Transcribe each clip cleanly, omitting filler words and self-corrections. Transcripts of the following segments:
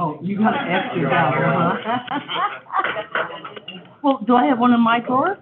Oh, you got an extra dollar, huh? Well, do I have one in my drawer?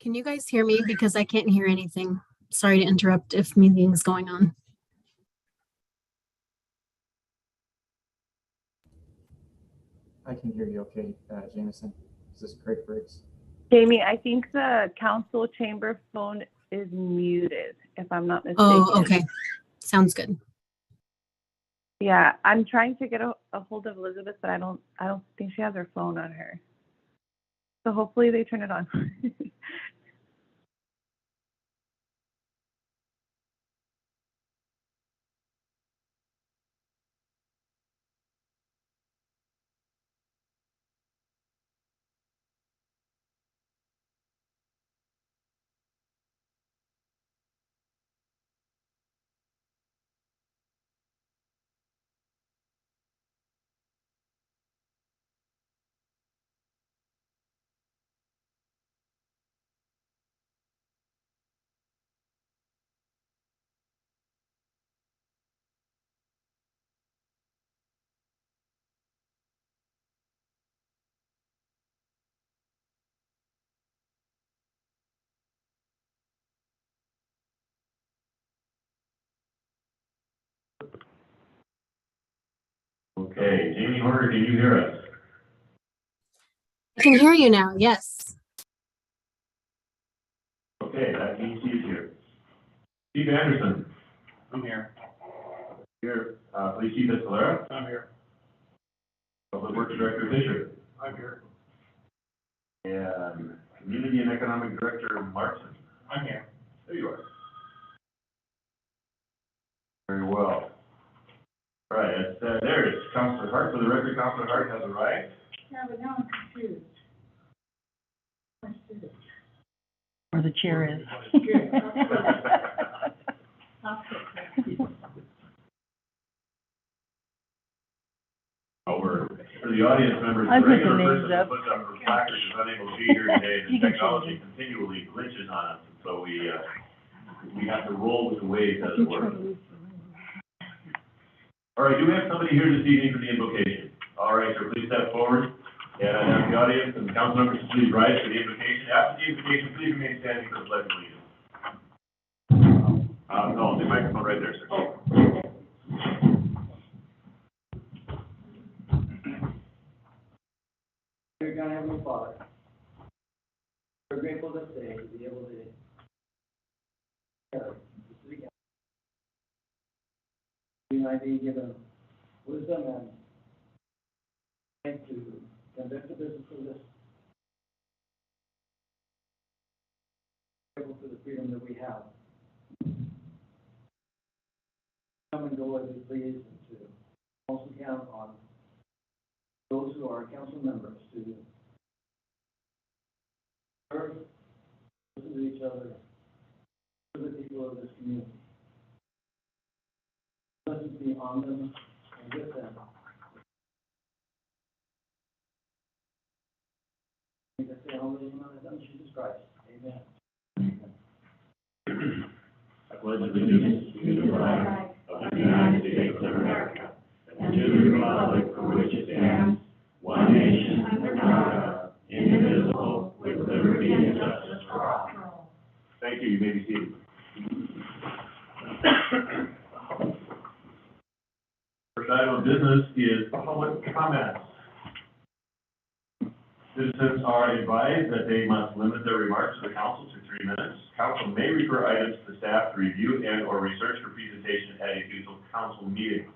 Can you guys hear me? Because I can't hear anything. Sorry to interrupt if meeting's going on. I can hear you okay, Jameson. This is Craig Briggs. Jamie, I think the council chamber phone is muted, if I'm not mistaken. Oh, okay. Sounds good. Yeah, I'm trying to get a hold of Elizabeth, but I don't think she has her phone on her. So hopefully they turn it on. Okay, Jamie Horner, can you hear us? I can hear you now. Yes. Okay, that means he's here. Steve Anderson. I'm here. Here. Police Chief Escalera. I'm here. Public Works Director Fisher. I'm here. And Community and Economic Director Martin. I'm here. There you are. Very well. All right, there it is. Councilor Hart. For the record, Councilor Hart has arrived. Yeah, but now I'm confused. Where the chair is. For the audience members, I the put the regular names person who up. puts up her placard is unable to be here today, and You the can technology change continually glitches on us, and so we have to roll with the waves, as it were. All right, do we have somebody here this evening for the invocation? All right, sir, please step forward, and I have the audience and the council members to please rise for the invocation. After the invocation, please remain standing for the pledge of allegiance. No, the microphone right there, sir. Dear God, Heavenly Father, we're grateful this day to be able to gather the city council. We might be given wisdom and strength to conduct the business of this. Grateful for the freedom that we have. Come and go as we please, and to also count on those who are council members to serve, listen to each other, to the people of this community. Blessings be on them and with them. We can say all those in the name of Jesus Christ. Amen. I pledge allegiance to the flag of the United States of America and to the republic for which it stands, one nation under God, indivisible, with liberty and justice for all. Thank you. You may be seated. First item of business is public comments. Citizens are advised that they must limit their remarks to the council to 3 minutes. Council may refer items to staff to review and/or research for presentation at a future council meeting.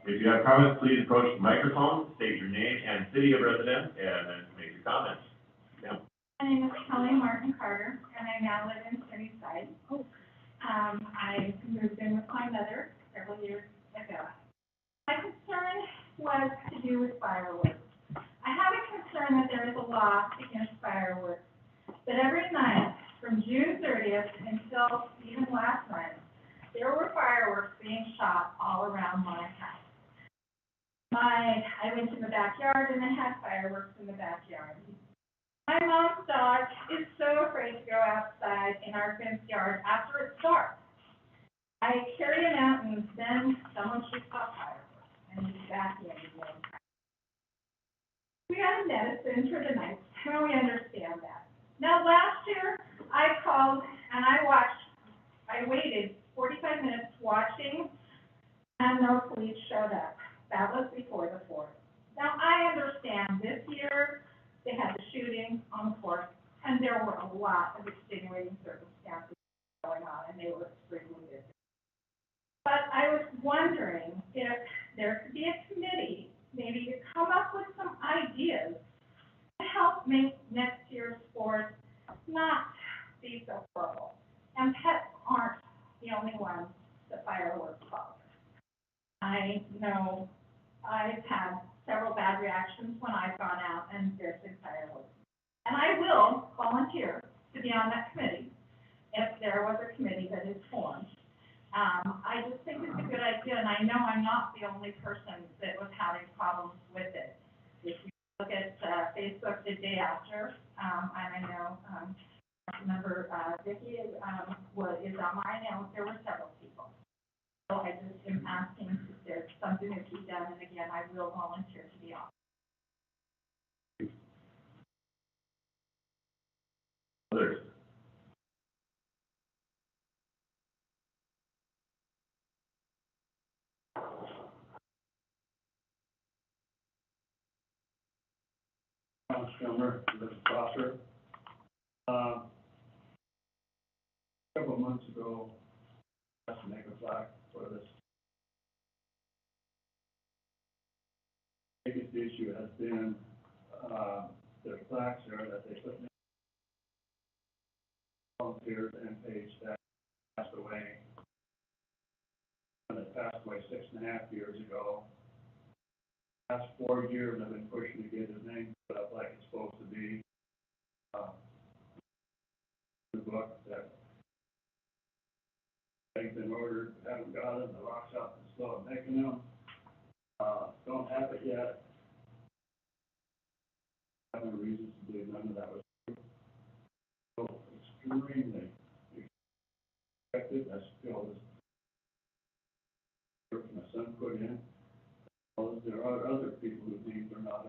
If you have comments, please approach the microphone, state your name and city of residence, and then make your comments. Yeah. My name is Kelly Martin Carter, and I now live in Sunnyside. I moved in with my mother several years ago. My concern was to do with fireworks. I have a concern that there is a law against fireworks, but every night from June 30th until even last night, there were fireworks being shot all around my house. I went in the backyard and they had fireworks in the backyard. My mom's dog is so afraid to go outside in our fenced yard after it's dark. I carry him out and then someone shoots off fireworks and he's back in again. We got a medicine for the night, and we understand that. Now, last year, I called and I waited 45 minutes watching, and no police showed up. That was before the 4th. Now, I understand this year, they had the shooting on the 4th, and there were a lot of extenuating circumstances going on, and they were extremely busy. But I was wondering if there could be a committee, maybe to come up with some ideas to help make next year's sports not be so horrible. And pets aren't the only ones that fireworks bother. I know I've had several bad reactions when I've gone out and there's been fireworks. And I will volunteer to be on that committee if there was a committee that is formed. I just think it's a good idea, and I know I'm not the only person that was having problems with it. If you look at Facebook the day after, and I know Member Vicki is on mine, and there were several people. So I just am asking if there's something that can be done, and again, I will volunteer to be on. Others? Councilmember, Mr. Foster. Several months ago, I had to make a flag for this. The biggest issue has been, there's plaques there that they put in volunteers and paid staff passed away. And it passed away 6.5 years ago. Last 4 years, I've been pushing to get his name put up like it's supposed to be. The book that they've been ordered, haven't got it, the rock's up and slow making them. Don't have it yet. I have no reasons to believe none of that was true. So extremely expected. I still was my son put in. Well, there are other people whose names are not.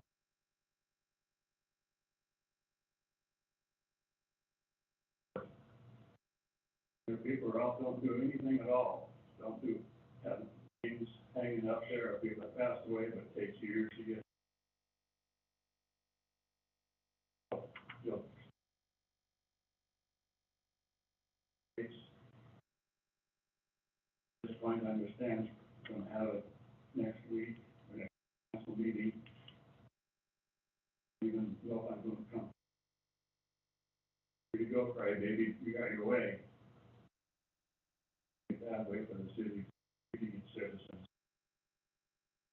There are people who don't do anything at all. Don't do have names hanging up there. People that passed away, but it takes years to get. This point, I understand we're going to have it next week, we're going to have a council meeting. Even though I'm going to come. Here you go, Friday, baby, you got your way. That way for the city, and citizens.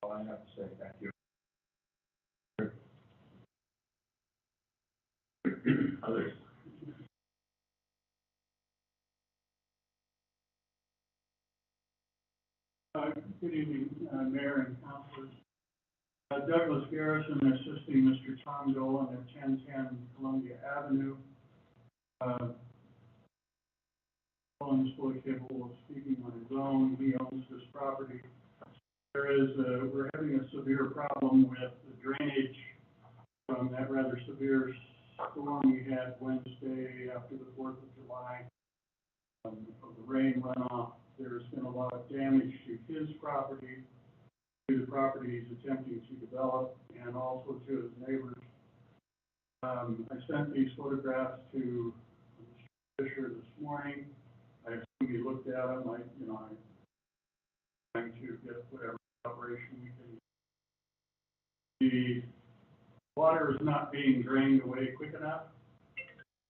All I have to say, thank you. Others? Good evening, Mayor and Councilors. Douglas Garrison assisting Mr. Tom Dolan at 1010 Columbia Avenue. Dolan is fully capable of speaking on his own. He owns this property. We're having a severe problem with the drainage from that rather severe storm we had Wednesday after the 4th of July. Of the rain runoff, there's been a lot of damage to his property, to the property he's attempting to develop, and also to his neighbors. I sent these photographs to Mr. Fisher this morning. I assume he looked at them. I'm trying to get whatever operation we can. The water is not being drained away quick enough,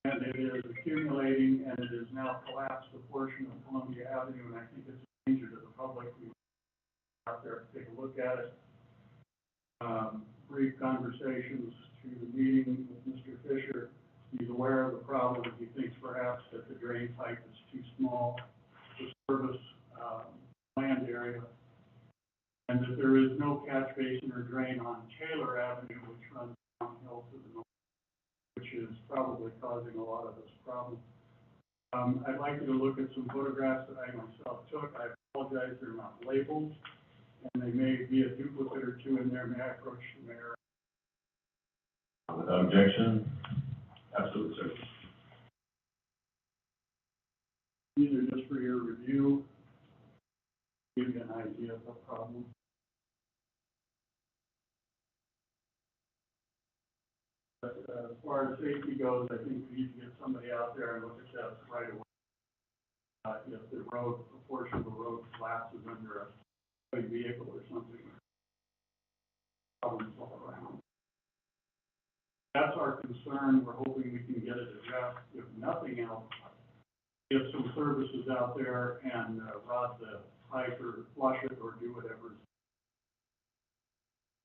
and it is accumulating, and it has now collapsed a portion of Columbia Avenue, and I think it's a danger to the public. We out there to take a look at it. Brief conversations to the meeting with Mr. Fisher. He's aware of the problem. He thinks perhaps that the drain pipe is too small to service land area, and that there is no catch basin or drain on Taylor Avenue, which runs downhill to the north, which is probably causing a lot of this problem. I'd like you to look at some photographs that I myself took. I apologize, they're not labeled, and they may be a duplicate or two in there. May I approach the mayor? Without objection? Absolutely, sir. either just for your review, give you an idea of the problem. But as far as safety goes, I think we need to get somebody out there and look at that right away. If the road, a portion of the road collapses under a heavy vehicle or something, problems all around. That's our concern. We're hoping we can get it addressed. If nothing else, get some services out there and rod the pipe or flush it or do whatever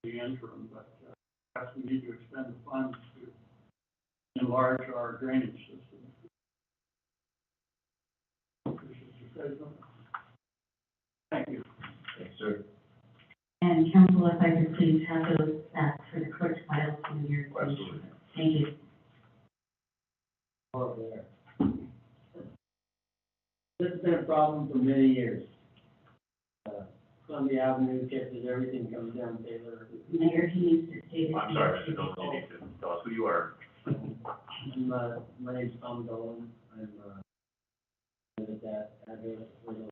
the interim. But perhaps we need to expend the funds to enlarge our drainage system. Thank you. Thanks, sir. And council, if I could please have those back for the clerk's files in your. Absolutely. Thank you. Over there. This has been a problem for many years. Sunday Avenue catches everything comes down Taylor. Mayor, he needs to state his. I'm sorry, Mr. Dolan, you need to tell us who you are. My name's Tom Dolan. I'm, at that address for the.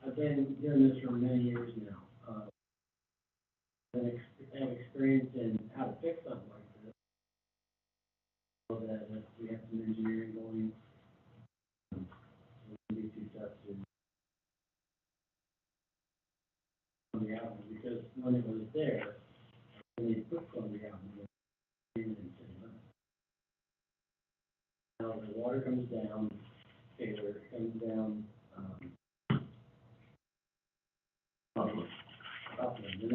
I've been doing this for many years now. I've experience in how to fix something like this. So that if we have some engineering going, it wouldn't be too tough to. On the album, because when it was there, when they put on the album, now the water comes down, Taylor comes down, Upland, and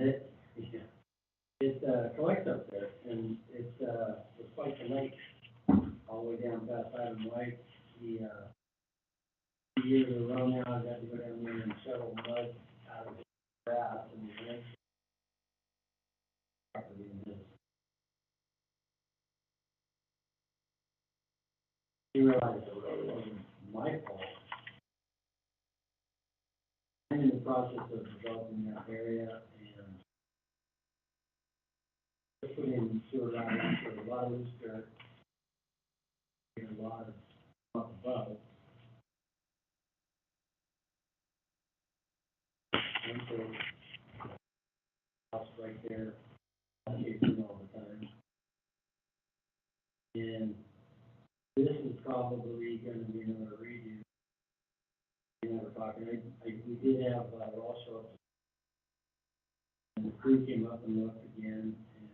it collects up there, and it's quite the lake, all the way down past Ivan White. The years ago now, I've got to go down there and shovel mud out of the grass and the lake. Property in this. You realize the road wasn't my fault. I'm in the process of developing that area and putting in sewer lines, so a lot of loose dirt, and a lot of up above. And so, house right there, I'm using all the time. And this is probably gonna be another redo. We were talking, we did have, Ross show up. And the crew came up and looked again, and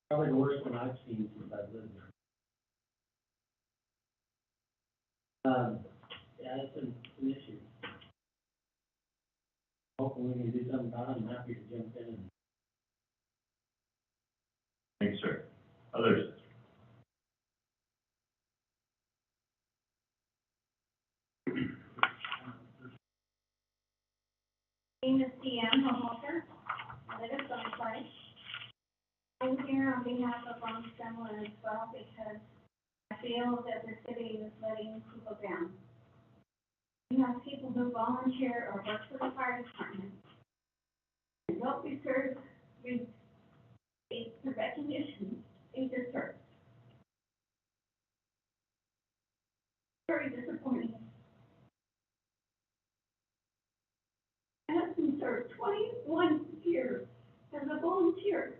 probably the worst one I've seen since I've lived there. Yeah, it's an issue. Hopefully we can do something about it. I'm happy to jump in and. Thanks, sir. Others? Name is DM Homeowner. I live in Sunnyside. I'm here on behalf of Ron Semler as well because I feel that the city is letting people down. We have people who volunteer or work for the fire department and don't receive the recognition they deserve. Very disappointing. My husband served 21 years as a volunteer.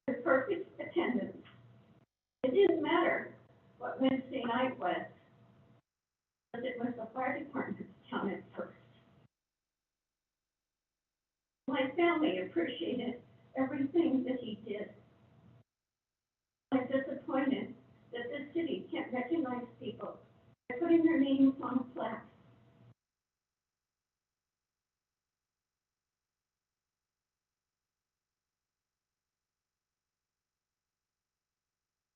With perfect attendance. It didn't matter what Wednesday night was, because it was the fire department counted first. My family appreciated everything that he did. I'm disappointed that this city can't recognize people by putting their names on a plaque.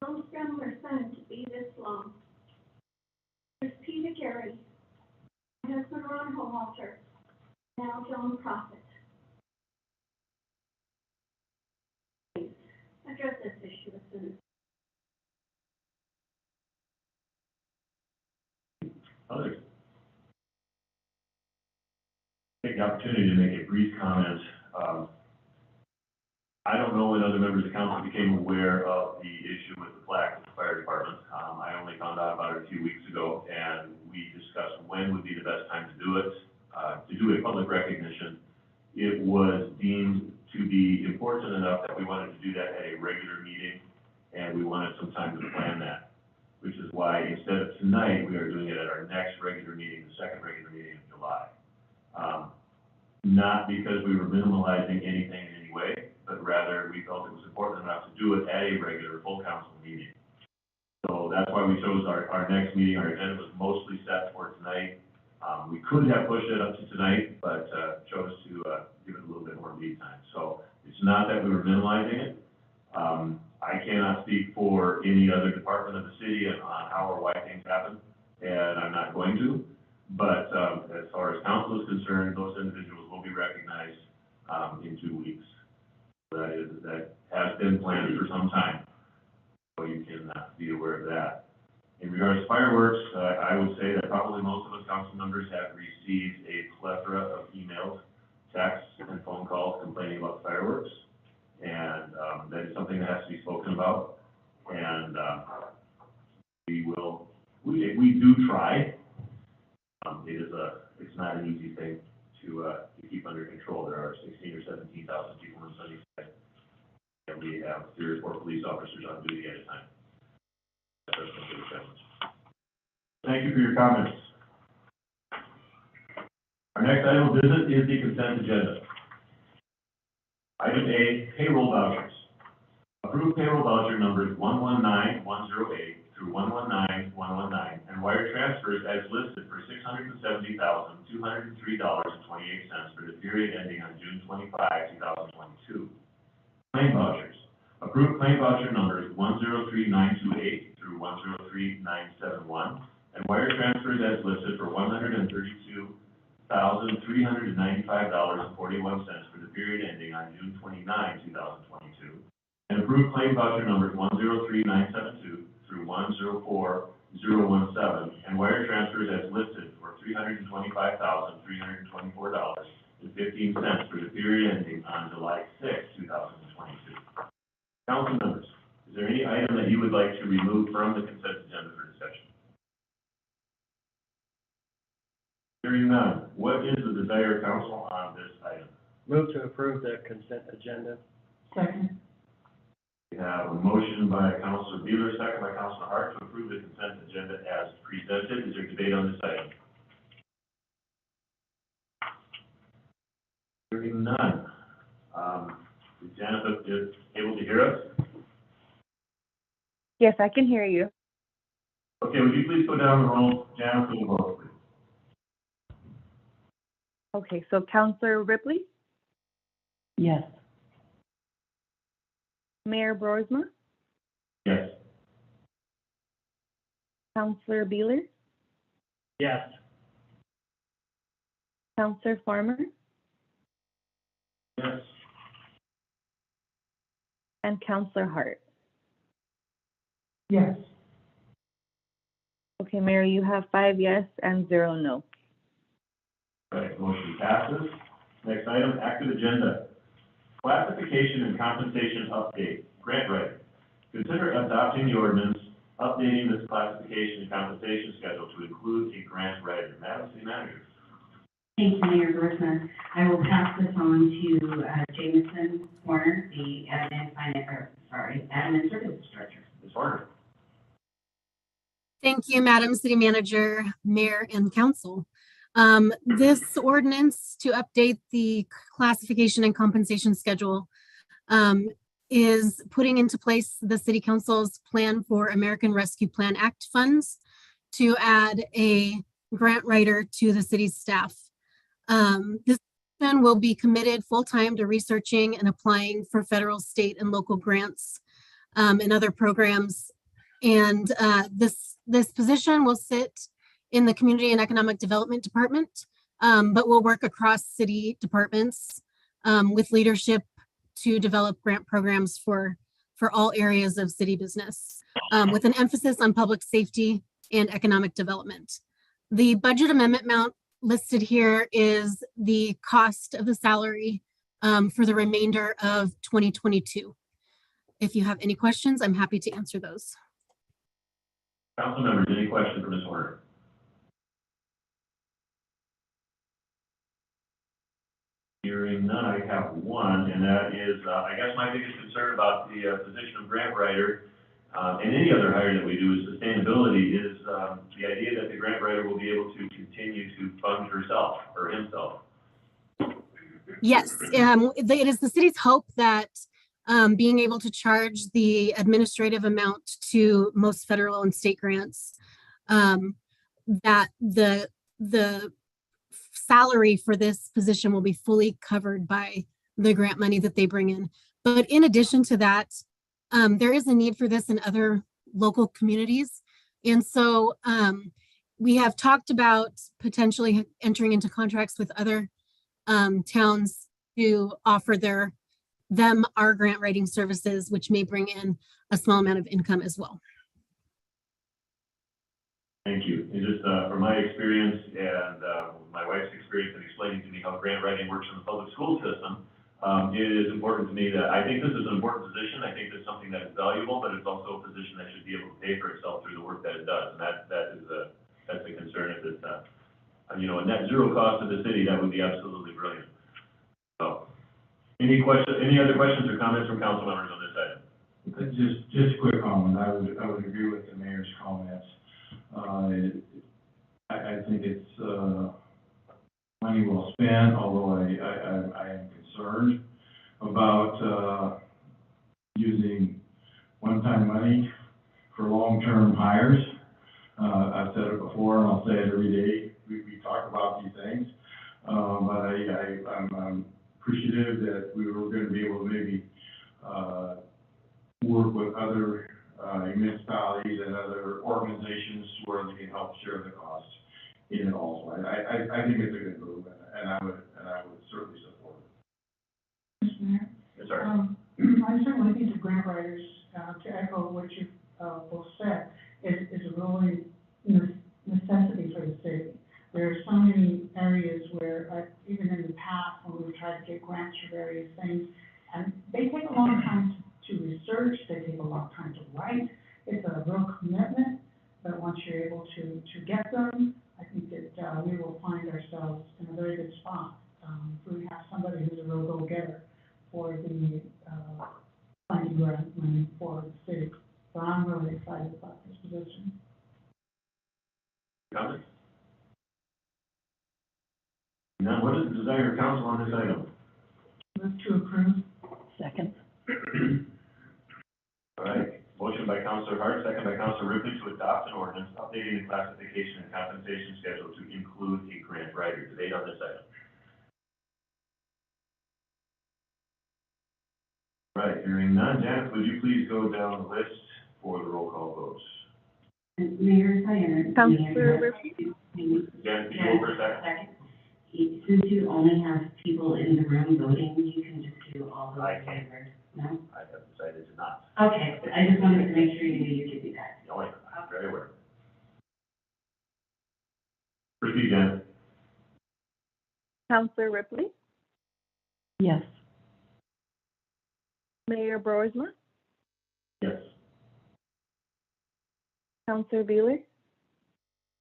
Those families signed to be this long. There's Peter Gary, my husband Ron Homeowner, now John Prophet. Please address this issue as soon as. Others? take the opportunity to make a brief comment. I don't know when other members of council became aware of the issue with the plaque with the fire department. I only found out about it a few weeks ago, and we discussed when would be the best time to do it, to do a public recognition. It was deemed to be important enough that we wanted to do that at a regular meeting, and we wanted some time to plan that, which is why instead of tonight, we are doing it at our next regular meeting, the second regular meeting in July. Not because we were minimalizing anything in any way, but rather we felt it was important enough to do it at a regular full council meeting. So that's why we chose our next meeting. Our agenda was mostly set for tonight. We could have pushed it up to tonight, but chose to give it a little bit more lead time. So it's not that we were minimizing it. I cannot speak for any other department of the city on how or why things happen, and I'm not going to. But as far as council is concerned, those individuals will be recognized in 2 weeks. That has been planned for some time, so you can be aware of that. In regards to fireworks, I would say that probably most of us council members have received a plethora of emails, texts, and phone calls complaining about fireworks, and that is something that has to be spoken about. And we do try. It's not an easy thing to keep under control. There are 16 or 17,000 people in Sunnyside, and we have 3 or 4 police officers on duty at a time. That's a big challenge. Thank you for your comments. Our next item of business is the consent agenda. Item A, payroll vouchers. Approve payroll voucher numbers 119108 through 119119 and wire transfers as listed for $670,203.28 for the period ending on June 25, 2022. Claim vouchers. Approve claim voucher numbers 103928 through 103971 and wire transfers as listed for $132,395.41 for the period ending on June 29, 2022. And approve claim voucher numbers 103972 through 104017 and wire transfers as listed for $325,324.15 for the period ending on July 6, 2022. Council members, is there any item that you would like to remove from the consent agenda for discussion? Hearing none, what is the desire of council on this item? Move to approve the consent agenda. Second. We have a motion by Councilor Beeler, second by Councilor Hart to approve the consent agenda as presented. Is there debate on this item? Hearing none. Is Janice able to hear us? Yes, I can hear you. Okay, would you please go down the roll, Janice, for the vote, please? Okay, so Counselor Ripley, Yes. Mayor Broersma, Yes. Counselor Beeler, Yes. Counselor Farmer, Yes. and Counselor Hart. Yes. Okay, Mayor, you have 5 yes and 0 no. All right, motion passes. Next item, active agenda. Classification and compensation update, grant writing. Consider adopting the ordinance, updating this classification and compensation schedule to include a grant writer. Madam City Manager. Thank you, Mayor Broersma. I will pass this on to Jameson Warner, the Admin Services Director. Ms. Warner. Thank you, Madam City Manager, Mayor, and Council. This ordinance to update the classification and compensation schedule is putting into place the City Council's plan for American Rescue Plan Act funds to add a grant writer to the city's staff. This person will be committed full-time to researching and applying for federal, state, and local grants and other programs. And this position will sit in the Community and Economic Development Department, but will work across city departments with leadership to develop grant programs for all areas of city business, with an emphasis on public safety and economic development. The budget amendment listed here is the cost of the salary for the remainder of 2022. If you have any questions, I'm happy to answer those. Council members, any questions for Ms. Horner? Hearing none, I have one, and that is, I guess my biggest concern about the position of grant writer and any other hire that we do is sustainability, is the idea that the grant writer will be able to continue to fund herself or himself. Yes, it is the city's hope that being able to charge the administrative amount to most federal and state grants, that the salary for this position will be fully covered by the grant money that they bring in. But in addition to that, there is a need for this in other local communities. And so we have talked about potentially entering into contracts with other towns to offer them our grant writing services, which may bring in a small amount of income as well. Thank you. And just from my experience and my wife's experience in explaining to me how grant writing works in the public school system, it is important to me that I think this is an important position. I think it's something that is valuable, but it's also a position that should be able to pay for itself through the work that it does. And that's a concern. If it's a net zero cost to the city, that would be absolutely brilliant. So, any other questions or comments from council members on this item? Just a quick comment. I would agree with the mayor's comments. I think it's money well spent, although I am concerned about using one-time money for long-term hires. I've said it before, and I'll say it every day. We talk about these things, but I'm appreciative that we were going to be able to maybe work with other municipalities and other organizations where they can help share the costs in it also. I think it's a good move, and I would certainly support it. Mr. Mayor? Yes, sir. I certainly think the grant writers, to echo what you both said, is a really necessity for the city. There are so many areas where, even in the past, when we've tried to get grants for various things, and they take a long time to research, they take a long time to write. It's a real commitment, but once you're able to get them, I think that we will find ourselves in a very good spot. We have somebody who's a real go-getter for the finding grant money for the city. So I'm really excited about this position. Comments? Now, what is the desire of council on this item? Move to approve. Second. All right, motion by Councilor Hart, second by Councilor Ripley to adopt an ordinance updating the classification and compensation schedule to include a grant writer. Debate on this item. All right, hearing none. Janet, would you please go down the list for the roll call votes? Mayor Sire. Councilor Ripley? Janet, can you go for a second? Since you only have people in the room voting, you can just do all those I can't. favors. No? I have decided to not. Okay, I just wanted to make sure you knew you could do that. No, I'm very aware. Proceed, Janet. Councilor Ripley? Yes. Mayor Broersma? Yes. Councilor Beeler?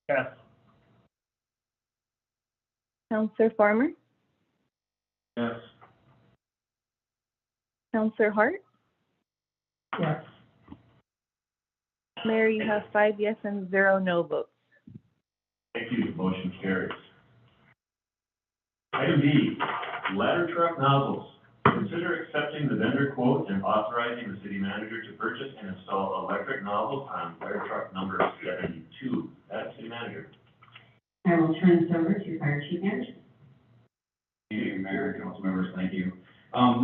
Yes. Councilor Farmer? Yes. Councilor Hart? Yes. Mayor, you have 5 yes and 0 no votes. Thank you. Motion carries. Item B, ladder truck nozzles. Consider accepting the vendor quote and authorizing the city manager to purchase and install electric nozzles on fire truck number 72. That's city manager. I will turn this over to Fire Chief Anderson. Thank you, Mayor and council members, thank you.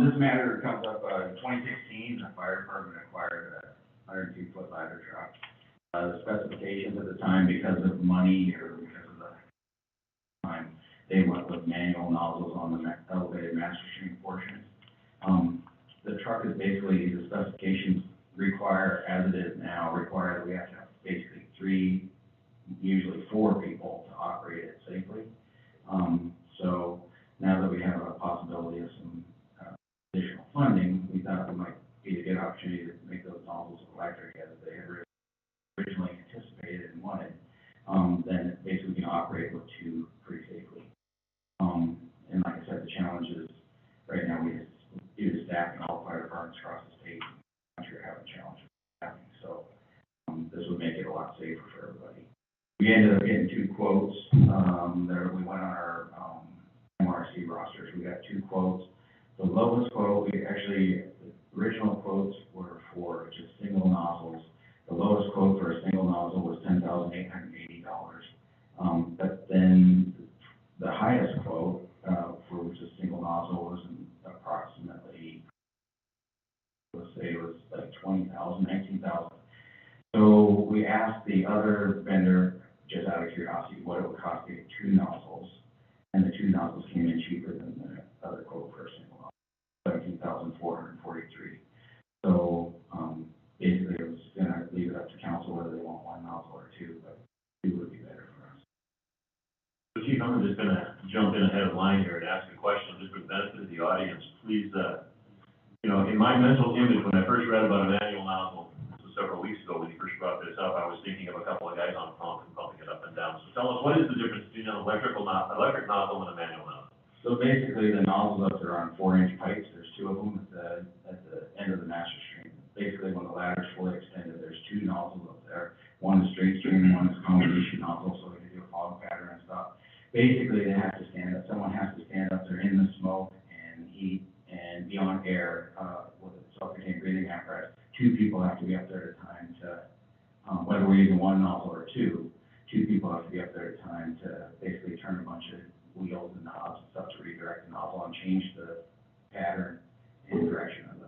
This matter comes up in 2016, the fire department acquired a 102-foot ladder truck. The specifications at the time, because of money or because of the time, they went with manual nozzles on the elevated master stream portion. The truck is basically, the specifications require, as it is now, require that we have to have basically 3, usually 4 people to operate it safely. possibility of some additional funding, we thought it might be a good opportunity to make those nozzles electric as they had originally anticipated and wanted. Then basically we can operate with two pretty safely. And like I said, the challenge is right now we just, due to staffing, all fire departments across the state and country are having challenges with staffing. So this would make it a lot safer for everybody. We ended up getting two quotes. We went on our MRC rosters. We got two quotes. The lowest quote, the original quotes were for just single nozzles. The lowest quote for a single nozzle was $10,880. But then the highest quote for just a single nozzle was approximately, let's say it was like $20,000, $19,000. So we asked the other vendor, just out of curiosity, what it would cost to get two nozzles, and the two nozzles came in cheaper than the other quote for a single nozzle, $17,443. So basically, it was gonna leave it up to council whether they want one nozzle or two, but two would be better for us. So Chief, I'm just gonna jump in ahead of line here and ask a question, just for the benefit of the audience. Please, in my mental image, when I first read about a manual nozzle, several weeks ago when you first brought this up, I was thinking of a couple of guys on a pump and pumping it up and down. So tell us, what is the difference between an electric nozzle and a manual nozzle? So basically, the nozzles up there are on 4-inch pipes. There's two of them at the end of the master stream. Basically, when the ladder's fully extended, there's two nozzles up there. One is straight stream, one is combination nozzle, so we can do a fog pattern and stuff. Basically, they have to stand up. Someone has to stand up there in the smoke and heat and be on air with a self-contained breathing apparatus. Two people have to be up there at a time to, whether we're using one nozzle or two people have to be up there at a time to basically turn a bunch of wheels and knobs and stuff to redirect the nozzle and change the pattern and direction of the.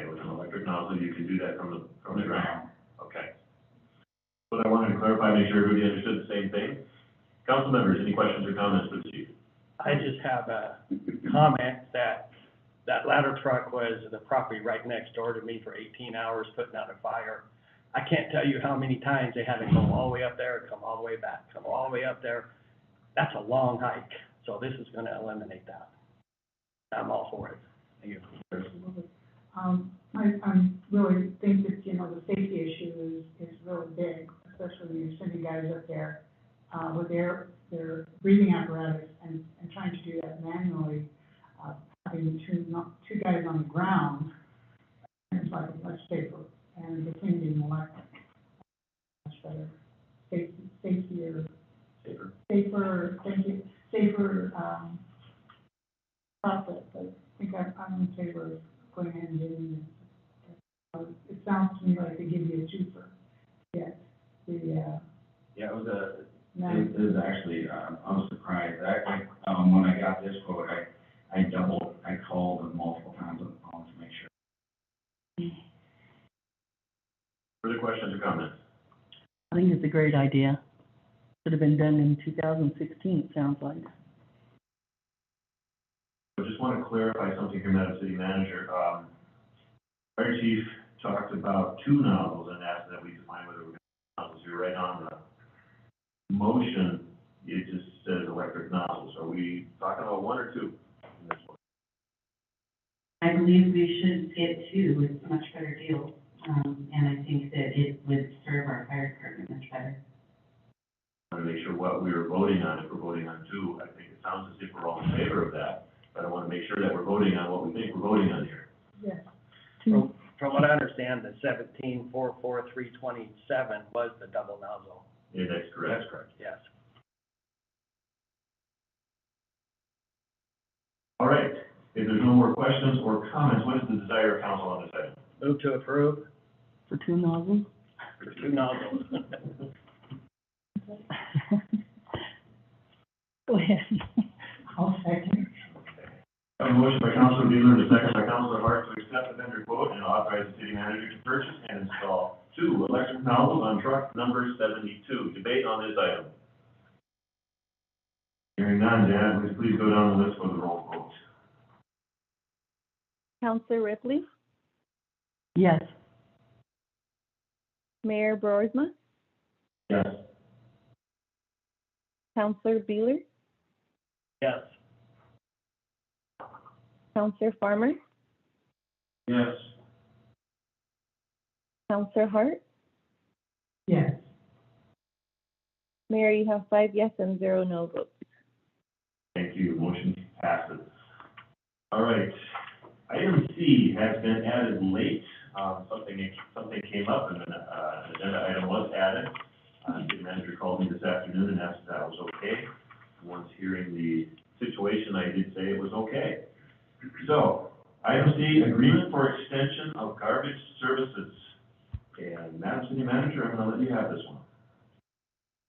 Okay, with an electric nozzle, you can do that from the ground. Okay. But I wanted to clarify, make sure everybody understood the same thing. Council members, any questions or comments for the chief? I just have a comment that ladder truck was the property right next door to me for 18 hours putting out a fire. I can't tell you how many times they had to go all the way up there, come all the way back, come all the way up there. That's a long hike, so this is gonna eliminate that. I'm all for it. Thank you. I really think that, the safety issue is really big, especially when you're sending guys up there, with their breathing apparatus and trying to do that manually. Having two guys on the ground, it's like much safer, and the thing being electric, much better, safer, thank you, safer, process. I think I'm in favor of going ahead and doing it. It sounds to me like they give you a twofer. Yes, Yeah, it was actually, I was surprised. When I got this quote, I called them multiple times on the phone to make sure. Further questions or comments? I think it's a great idea. Should have been done in 2016, it sounds like. I just want to clarify something here, Madam City Manager. Fire Chief talked about two nozzles and asked that we define whether we're going to nozzles. You're right on the motion. It just says electric nozzles. Are we talking about one or two in this one? I believe we should get two. It's a much better deal. And I think that it would serve our fire department much better. I want to make sure what we were voting on. If we're voting on two, I think it sounds as if we're all in favor of that. But I want to make sure that we're voting on what we think we're voting on here. yes. From what I understand, the 17,44327 was the double nozzle. Yeah, that's correct. That's correct, yes. All right. If there's no more questions or comments, what is the desire of council on this item? Move to approve For two nozzles? for two nozzles. Go ahead. I'll second. I have a motion by Councilor Beeler and a second by Councilor Hart to accept the vendor quote and authorize the city manager to purchase and install two electric nozzles on truck number 72. Debate on this item. Hearing none, Jan, would you please go down the list for the roll call? Counselor Ripley, Yes. Mayor Broersma, Yes. Counselor Beeler, Yes. Counselor Farmer, Yes. Counselor Hart. Yes. Mayor, you have 5 yes and 0 no votes. Thank you, motion passes. All right, item C has been added late. Something came up and then, an agenda item was added. The manager called me this afternoon and asked if that was okay. Once hearing the situation, I did say it was okay. So, item C, agreement for extension of garbage services. And Madam City Manager, I'm gonna let you have this one.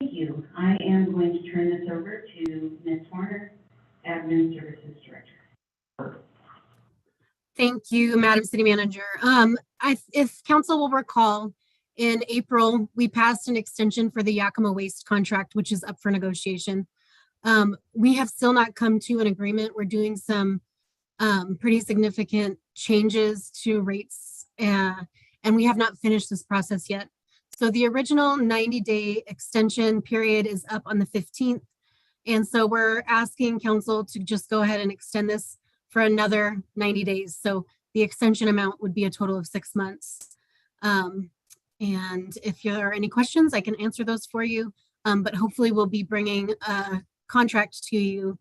Thank you. I am going to turn this over to Ms. Warner, Admin Services Director. Thank you, Madam City Manager. If council will recall, in April, we passed an extension for the Yakima Waste contract, which is up for negotiation. We have still not come to an agreement. We're doing some pretty significant changes to rates, and we have not finished this process yet. So the original 90-day extension period is up on the 15th. And so we're asking council to just go ahead and extend this for another 90 days. So the extension amount would be a total of 6 months. And if there are any questions, I can answer those for you. But hopefully we'll be bringing a contract to you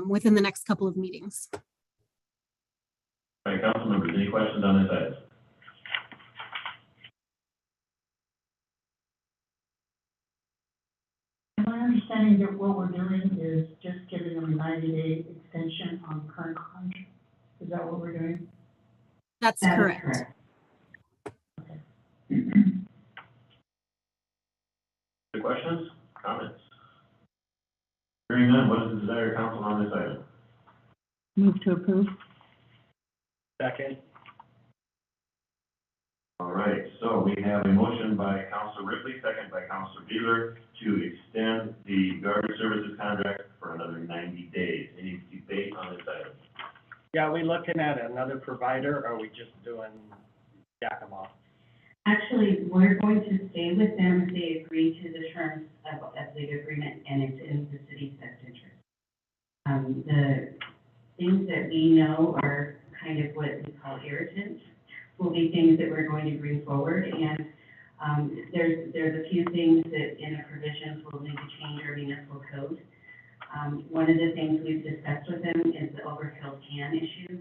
within the next couple of meetings. All right, council members, any questions on this item? Am I understanding that what we're doing is just giving them a 90-day extension on the current contract? Is that what we're doing? That's That is correct. correct. Any questions, comments? Hearing none, what is the desire of council on this item? Move to approve. Second. All right, so we have a motion by Councilor Ripley, second by Councilor Beeler, to extend the garbage services contract for another 90 days. Any debate on this item? Yeah, are we looking at another provider, or are we just doing Yakima? Actually, we're going to stay with them if they agree to the terms of the agreement and it's in the city's best interest. The things that we know are kind of what we call irritants will be things that we're going to bring forward. And there's a few things that in the provisions will need to change our municipal code. One of the things we've discussed with them is the overfilled can issue,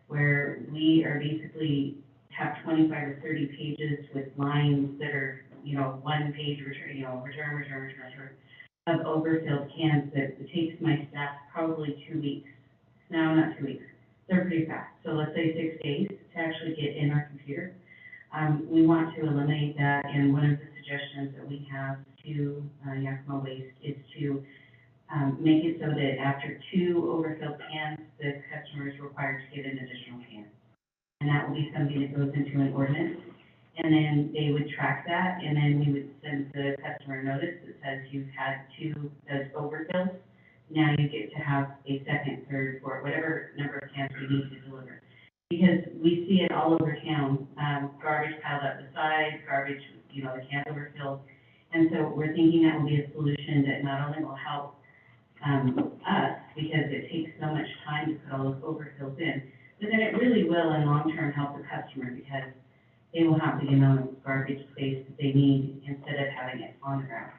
where we are basically have 25 or 30 pages with lines that are, 1 page return of overfilled cans that it takes my staff probably 2 weeks. No, not 2 weeks. They're pretty fast. So let's say 6 days to actually get in our computer. We want to eliminate that, and one of the suggestions that we have to Yakima Waste is to make it so that after 2 overfilled cans, the customer is required to get an additional can. And that will be something that goes into an ordinance. And then they would track that, and then we would send the customer a notice that says you've had 2 those overfills. Now you get to have a second, third, fourth, whatever number of cans we need to deliver. Because we see it all over town, garbage piled up the side, garbage, the cans overfilled. And so we're thinking that will be a solution that not only will help us, because it takes so much time to put all those overfills in, but then it really will in long term help the customer, because they will have the amount of garbage space that they need instead of having it on the ground.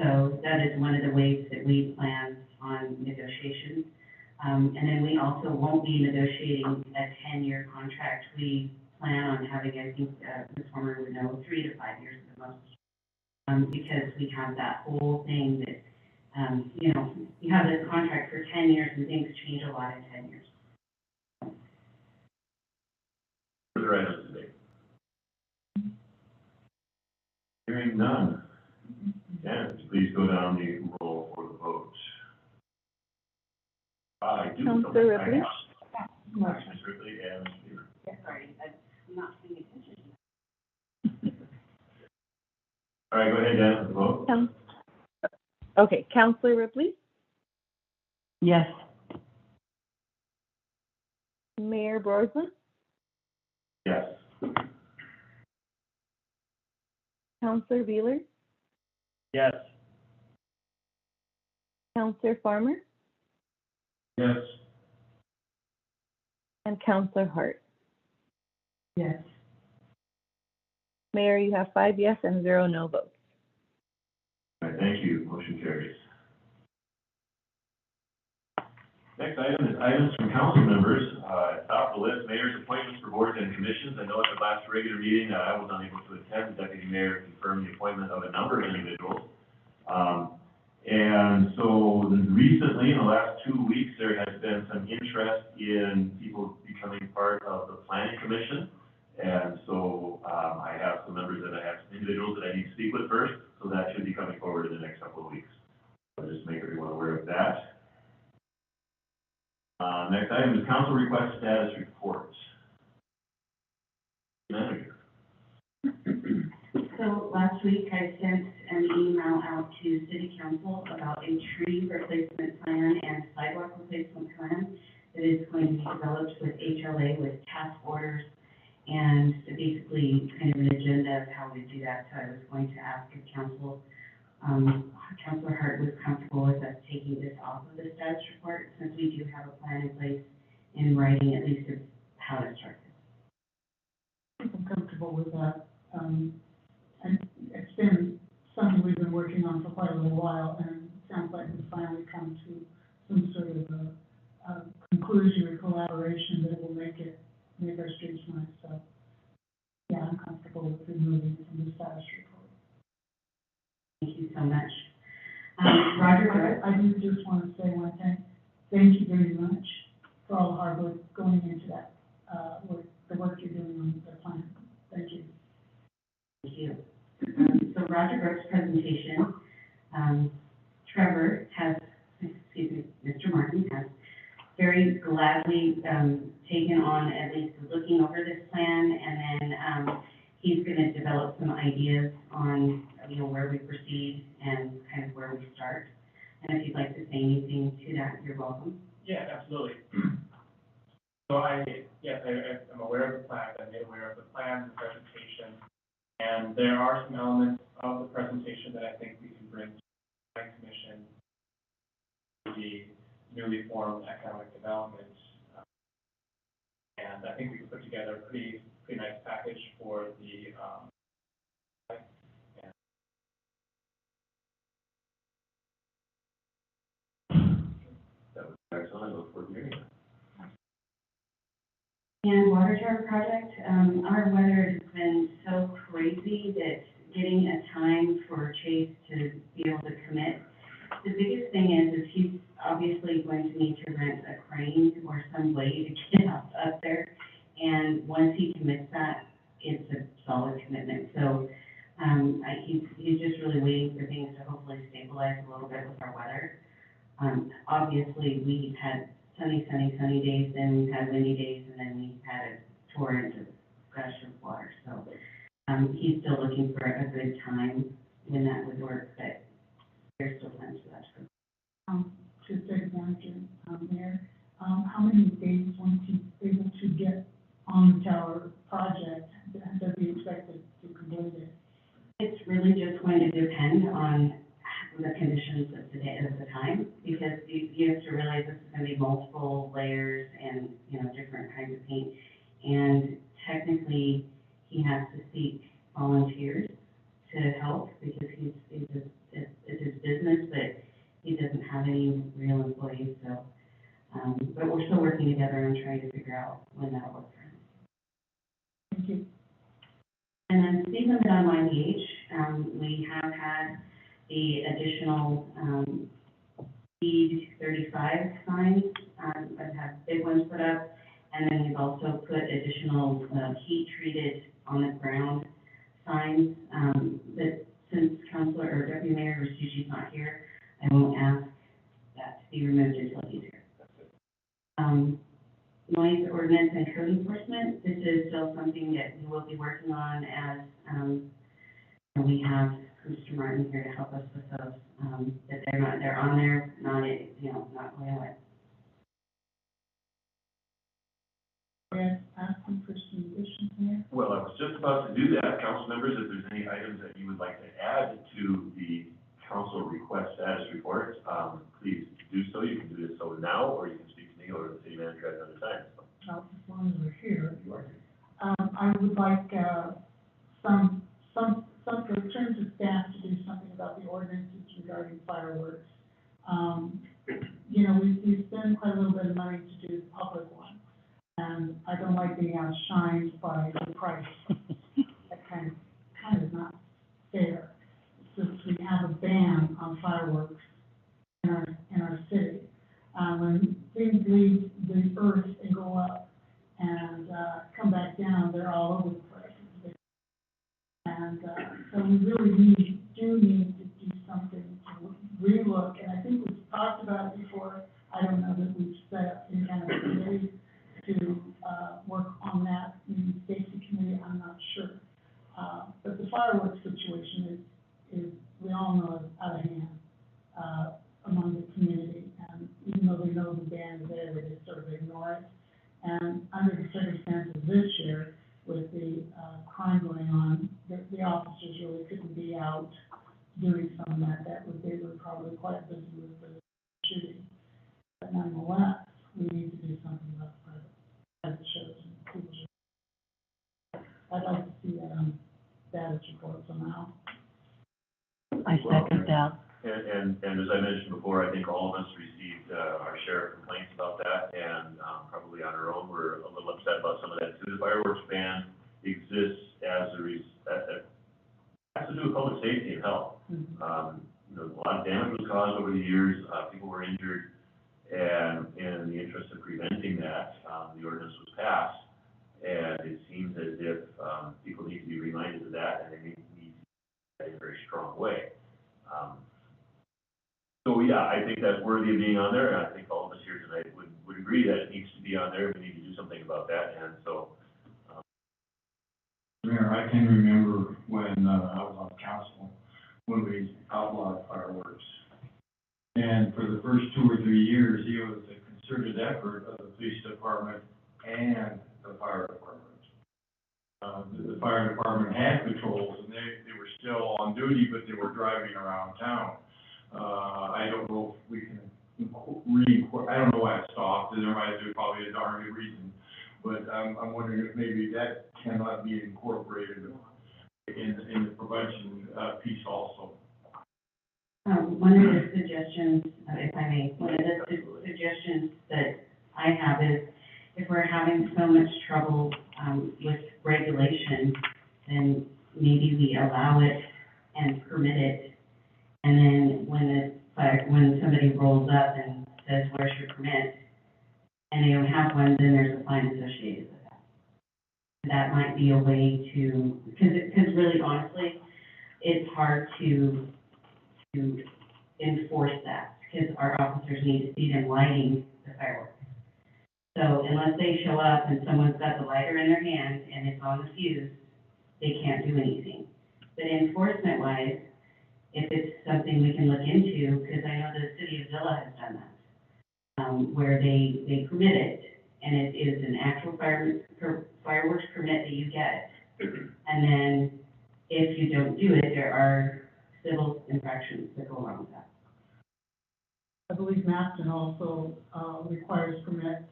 So that is one of the ways that we plan on negotiations. And then we also won't be negotiating a 10-year contract. We plan on having, I think, Ms. Farmer would know, 3 to 5 years at the most. Because we have that whole thing that, you have this contract for 10 years and things change a lot in 10 years. Further items today? Hearing none. Dan, please go down the roll for the vote. I do. Councilor Ripley? Ms. Ripley and Ms. Beaver. Sorry, I'm not paying attention. All right, go ahead, Dan, with the vote. Okay, Councilor Ripley, Yes. Mayor Brorsman, Yes. Counselor Beeler, Yes. Counselor Farmer, Yes. And Counselor Hart. Yes. Mayor, you have 5 yes and 0 no votes. All right, thank you. Motion carries. Next item is items from council members. Top of the list, mayor's appointments for boards and commissions. I know at the last regular meeting that I was unable to attend. The deputy mayor confirmed the appointment of a number of individuals. And so recently, in the last 2 weeks, there has been some interest in people becoming part of the planning commission. And so, I have some members that I have some individuals that I need to speak with first, so that should be coming forward in the next couple of weeks. So just make everyone aware of that. Next item is council request status reports. Manager. So last week I sent an email out to city council about a tree replacement plan and sidewalk replacement plan that is going to be developed with HLA with task orders and basically kind of an agenda of how we do that. So I was going to ask if council, Councilor Hart was comfortable with us taking this off of the status report, since we do have a plan in place in writing, at least of how to start this. I'm comfortable with that. And it's been something we've been working on for quite a little while, and it sounds like we've finally come to some sort of a conclusion or collaboration that will make our streets nice. So, yeah, I'm comfortable with removing it from the status report. Thank you so much. Roger, I do just want to say one thing. Thank you very much for all the hard work going into that, the work you're doing on the plan. Thank you. Thank you. So Roger Brooks' presentation, Mr. Martin has very gladly taken on at least looking over this plan, and then he's going to develop some ideas on, where we proceed and kind of where we start. And if you'd like to say anything to that, you're welcome. Yeah, absolutely. So I'm aware of the plan, I'm made aware of the plan, the presentation, and there are some elements of the presentation that I think we can bring to the planning commission, the newly formed economic development. And I think we can put together a pretty nice package for the, That was excellent. I look forward to hearing that. And water tower project, our weather has been so crazy that getting a time for Chase to be able to commit. The biggest thing is he's obviously going to need to rent a crane or some way to get up there. And once he commits that, it's a solid commitment. So, he's just really waiting for things to hopefully stabilize a little bit with our weather. Obviously, we've had sunny days, then we've had windy days, and then we've had a torrent of gush of water. So, he's still looking for a good time when that would work, but there's still plans for that to go. To say manager, Mayor, how many days once he's able to get on the tower project does he expect to complete it? It's really just going to depend on the conditions of the day, of the time, because you have to realize this is going to be multiple layers and, different kinds of paint. And technically, he has to seek volunteers to help because it's his business, but he doesn't have any real employees. So, but we're still working together and trying to figure out when that'll work for him. Thank you. And then speaking of it on my page, we have had the additional speed 35 signs that have big ones put up, and then we've also put additional heat treated on the ground signs. That since Councilor or Deputy Mayor Rasucci's not here, I won't ask that to be removed until he's here. Noise ordinance and code enforcement. This is still something that we will be working on as we have Mr. Martin here to help us with those. That they're on there, not going away. Yes, asking for some additions here. Well, I was just about to do that. Council members, if there's any items that you would like to add to the council request status report, please do so. You can do this so now, or you can speak to me or the city manager at another time. Oh, long as we're here. I would like, some, return to staff to do something about the ordinances regarding fireworks. You know, we spend quite a little bit of money to do the public one, and I don't like being outshined by the price. That kind of not fair, since we have a ban on fireworks in our city. When things leave the earth and go up and, come back down, they're all over the place. And, so we really do need to do something to relook, and I think we've talked about it before. I don't know that we've set any kind of a committee to, work on that in the safety committee, I'm not sure. But the fireworks situation is, we all know, is out of hand, among the community. And even though they know the ban is there, they just sort of ignore it. And under the circumstances this year, with the, crime going on, the officers really couldn't be out doing some of that. They were probably quite busy with the shooting. But nonetheless, we need to do something about the private shows and people should. I'd like to see that on status report somehow. I second that. And as I mentioned before, I think all of us received, our share of complaints about that, and, probably on our own, we're a little upset about some of that too. The fireworks ban exists as has to do with public safety and health. You know, a lot of damage was caused over the years, people were injured, and in the interest of preventing that, the ordinance was passed. And it seems as if, people need to be reminded of that, and they need to do that in a very strong way. So yeah, I think that's worthy of being on there, and I think all of us here tonight would agree that it needs to be on there. We need to do something about that, and so. Mayor, I can remember when, I was on council, when we outlawed fireworks. And for the first 2 or 3 years, it was a concerted effort of the police department and the fire department. The fire department had patrols, and they were still on duty, but they were driving around town. I don't know if we can I don't know why it stopped, and there might be probably a darn good reason, but I'm wondering if maybe that cannot be incorporated in the prevention piece also. One of the suggestions, if I may, one of the suggestions that I have is, if we're having so much trouble with regulation, then maybe we allow it and permit it, and then when somebody rolls up and says, "Where's your permit?" and they don't have one, then there's a fine associated with that. That might be a way to, because really honestly, it's hard to enforce that, because our officers need to see them lighting the fireworks. So unless they show up and someone's got the lighter in their hand and it's on the fuse, they can't do anything. But enforcement wise, if it's something we can look into, because I know the city of Zillah has done that, where they permit it, and it is an actual fireworks permit that you get. And then if you don't do it, there are civil infractions that go along with that. I believe Maston also, requires permits,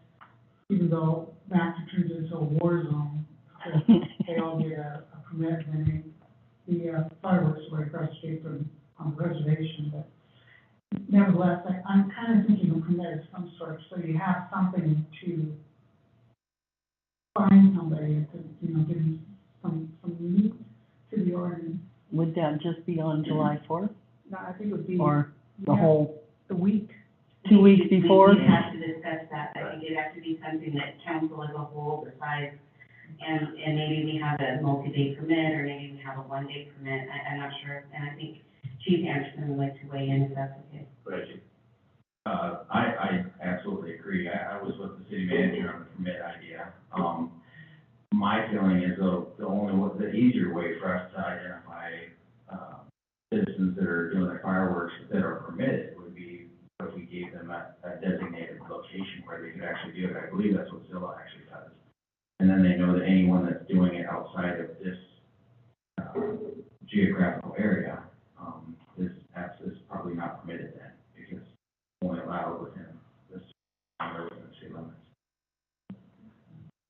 even though Maston turns into a war zone, because they all get a permit, and the fireworks are right across the street from, on the reservation, but nevertheless, I'm kind of thinking of permit of some sort, so you have something to find somebody to, give them some meat to the ordinance. Would that just be on July 4th, No, I think it would be. or the whole The week. 2 weeks before? We have to discuss that. I think it'd have to be something that council as a whole decides, and maybe we have a multi-day permit, or maybe we have a one-day permit. I'm not sure, and I think Chief Anderson would like to weigh in if that's okay. Go ahead, Chief. I absolutely agree. I was with the city manager on the permit idea. My feeling is the easier way for us to identify, citizens that are doing their fireworks that are permitted would be if we gave them a designated location where they could actually do it. I believe that's what Zillah actually does. And then they know that anyone that's doing it outside of this, geographical area, is probably not permitted then, because it's only allowed within this, or within the city limits.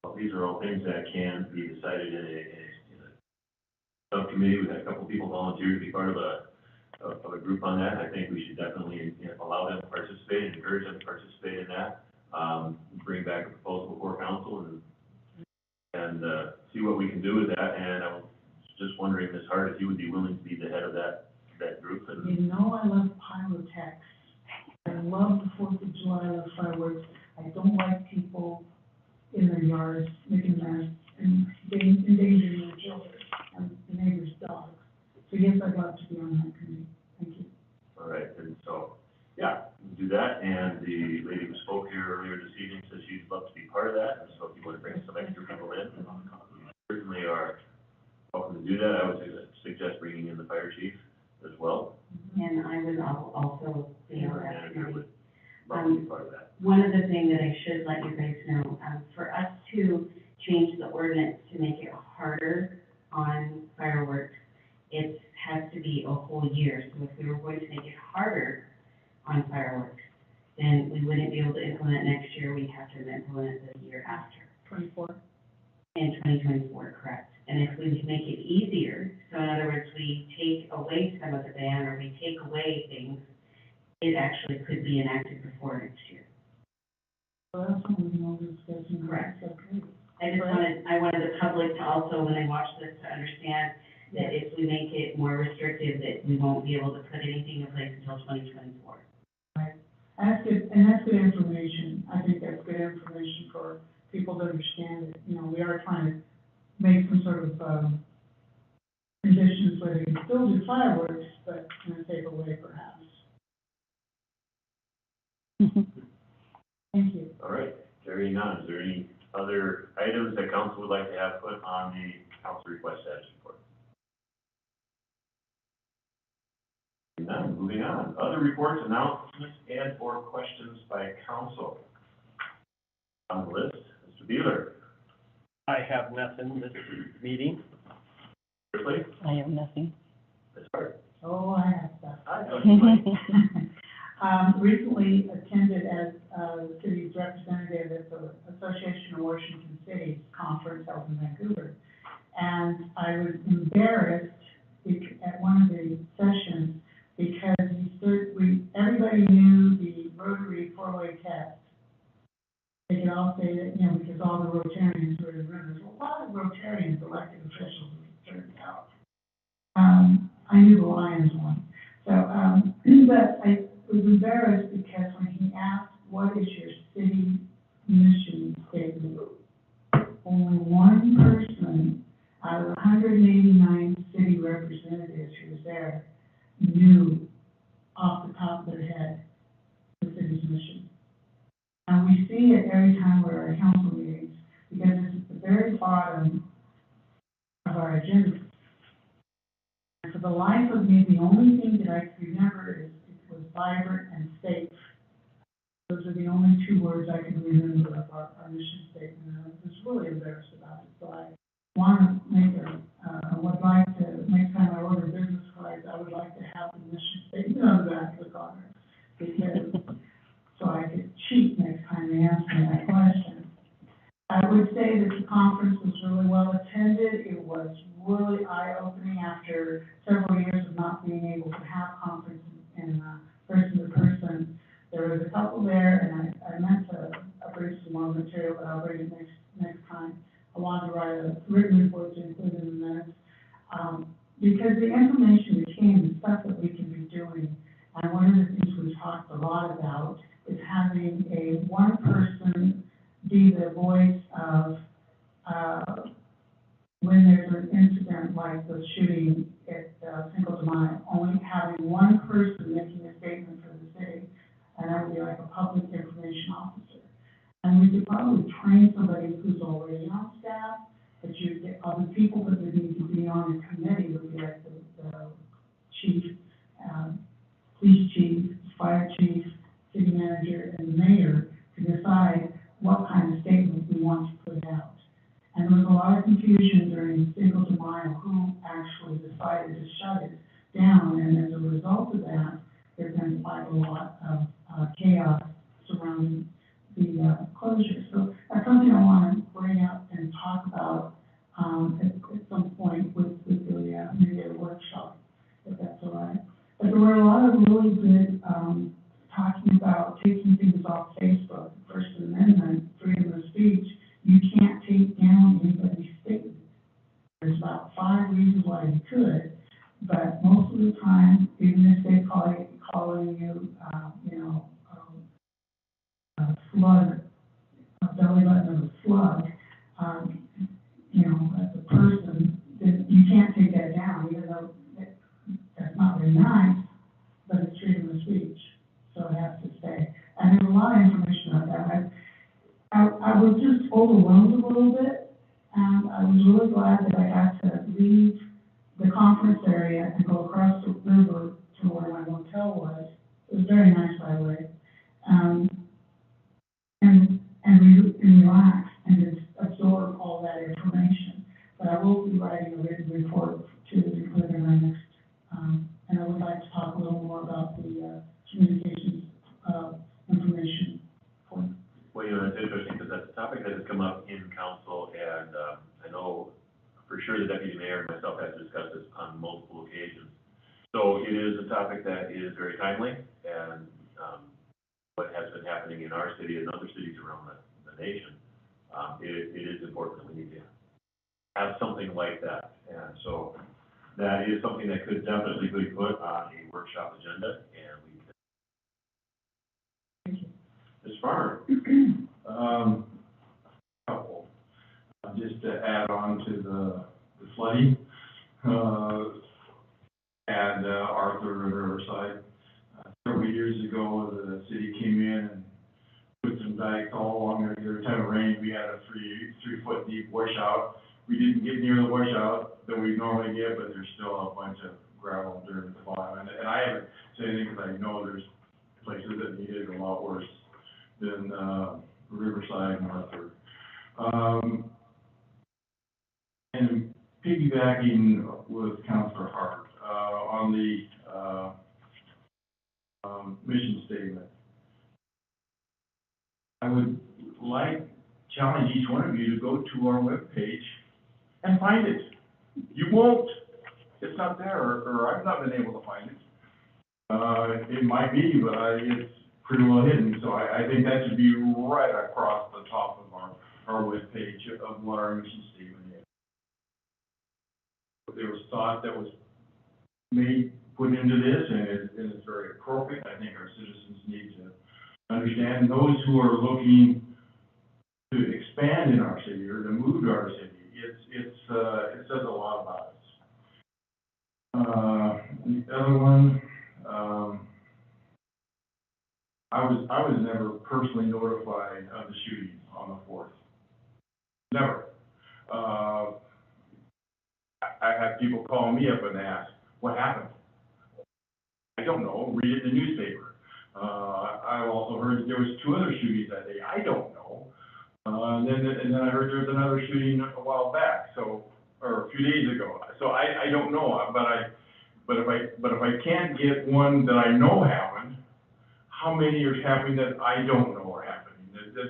So these are all things that can be decided in a subcommittee. We've had a couple people volunteer to be part of a group on that. I think we should definitely, allow them to participate and encourage them to participate in that. Bring back a proposal before council and see what we can do with that. And I was just wondering, Ms. Hart, if you would be willing to be the head of that group. And You know I love pyrotechs. I love the 4th of July, I love fireworks. I don't like people in their yards making mess and endangering their children and the neighbor's dogs. So yes, I'd love to be on that committee. Thank you. all right, and so, yeah, we'll do that. And the lady who spoke here earlier this evening says she'd love to be part of that. And so if you want to bring some extra people in, you certainly are welcome to do that. I would suggest bringing in the fire chief as well. And I would also be on Our that manager committee. would love to be part of that. One other thing that I should let you guys know, for us to change the ordinance to make it harder on fireworks, it has to be a whole year. So if we were going to make it harder on fireworks, then we wouldn't be able to implement next year. We'd have to implement it the year after. 24. In 2024, correct. And if we make it easier, so in other words, we take away some of the ban or we take away things, it actually could be enacted before next year. Well, that's something we know we're discussing. Correct. Okay. I wanted the public to also, when they watch this, to understand that if we make it more restrictive, that we won't be able to put anything in place until 2024. That's good, and that's good information. I think that's good information for people to understand that, we are trying to make some sort of, conditions where they can still do fireworks, but in a safer way perhaps. Thank you. All right, carrying on, is there any other items that council would like to have put on the council request status report? None, moving on. Other reports, announcements, and or questions by council. On the list, Mr. Beeler. I have nothing this meeting. Quickly, I have nothing. Ms. Hart. Oh, I have stuff. I know you might. Recently attended as, the city's representative at the Association of Washington Cities conference held in Vancouver. And I was embarrassed at one of the sessions because everybody knew the Rotary four-way test. They could all say that, because all the Rotarians were in the room. There's a lot of Rotarians elected officials, as it turns out. I knew the Lions one. So, but I was embarrassed because when he asked, what is your city mission statement? Only one person out of 189 city representatives who was there knew off the top of their head the city's mission. And we see it every time we're at council meetings because it's at the very bottom of our agenda. And for the life of me, the only thing that I can remember is it was vibrant and safe. Those are the only two words I can remember of our mission statement. I was really embarrassed about it. So I want to make I would like to, next time I order business cards, I would like to have the mission statement on the back of the card. Because, so I could cheat next time they ask me that question. I would say that the conference was really well attended. It was really eye-opening after several years of not being able to have conferences in person-to-person. There was a couple there, and I meant to bring some more material, but I'll bring it next time. I wanted to write a written report to include in the minutes, because the information that came, the stuff that we can be doing, and one of the things we've talked a lot about is having a one person be the voice of, when there's an incident like the shooting at Cinco de Mayo, only having one person making a statement for the city, and that would be like a public information officer. And we could probably train somebody who's already on staff, but you get other people that would need to be on the committee would be like the chief, police chief, fire chief, city manager, and the mayor to decide what kind of statement we want to put out. And there was a lot of confusion during Cinco de Mayo who actually decided to shut it down, and as a result of that, there's been quite a lot of chaos surrounding the closure. So that's something I want to bring up and talk about, at some point with the, maybe a workshop, if that's all right. But there were a lot of really good, talking about taking things off Facebook, First Amendment, freedom of speech. You can't take down anybody's statement. There's about 5 reasons why you could, but most of the time, even if they calling you, a slug, a belly button of a slug, as a person, then you can't take that down, even though that's not very nice, but it's freedom of speech, so it has to stay. And there's a lot of information on that. I was just overwhelmed a little bit, and I was really glad that I got to leave the conference area and go across the river to where my motel was. It was very nice, by the way. And relax and just absorb all that information. But I will be writing a written report to include in my next, and I would like to talk a little more about the communications information point. Well, it's interesting because that's a topic that has come up in council, and I know for sure the deputy mayor and myself have discussed this on multiple occasions. So it is a topic that is very timely, and what has been happening in our city and other cities around the nation, it is important that we need to have something like that. And so that is something that could definitely be put on a workshop agenda, and we can. Ms. Farmer. Couple, just to add on to the flooding, and Arthur Riverside. Several years ago, the city came in and put some dikes all along there. Every time it rained, we had a 3-foot deep washout. We didn't get near the washout that we normally get, but there's still a bunch of gravel and dirt at the bottom. And I haven't said anything because I know there's places that need it a lot worse than Riverside and Arthur. And piggybacking with Councilor Hart on the mission statement, I would challenge each one of you to go to our webpage and find it. You won't. It's not there, or I've not been able to find it. It might be, but it's pretty well hidden. So I think that should be right across the top of our webpage of what our mission statement is. There was thought that was put into this, and it's very appropriate. I think our citizens need to understand. Those who are looking to expand in our city or to move to our city, it says a lot about us. The other one, I was never personally notified of the shooting on the 4th. Never. I had people call me up and ask, what happened? I don't know, read it in the newspaper. I also heard that there was 2 other shootings that day, I don't know. And then I heard there was another shooting a while back, or a few days ago. So I don't know, but if I can't get one that I know happened, how many are happening that I don't know are happening,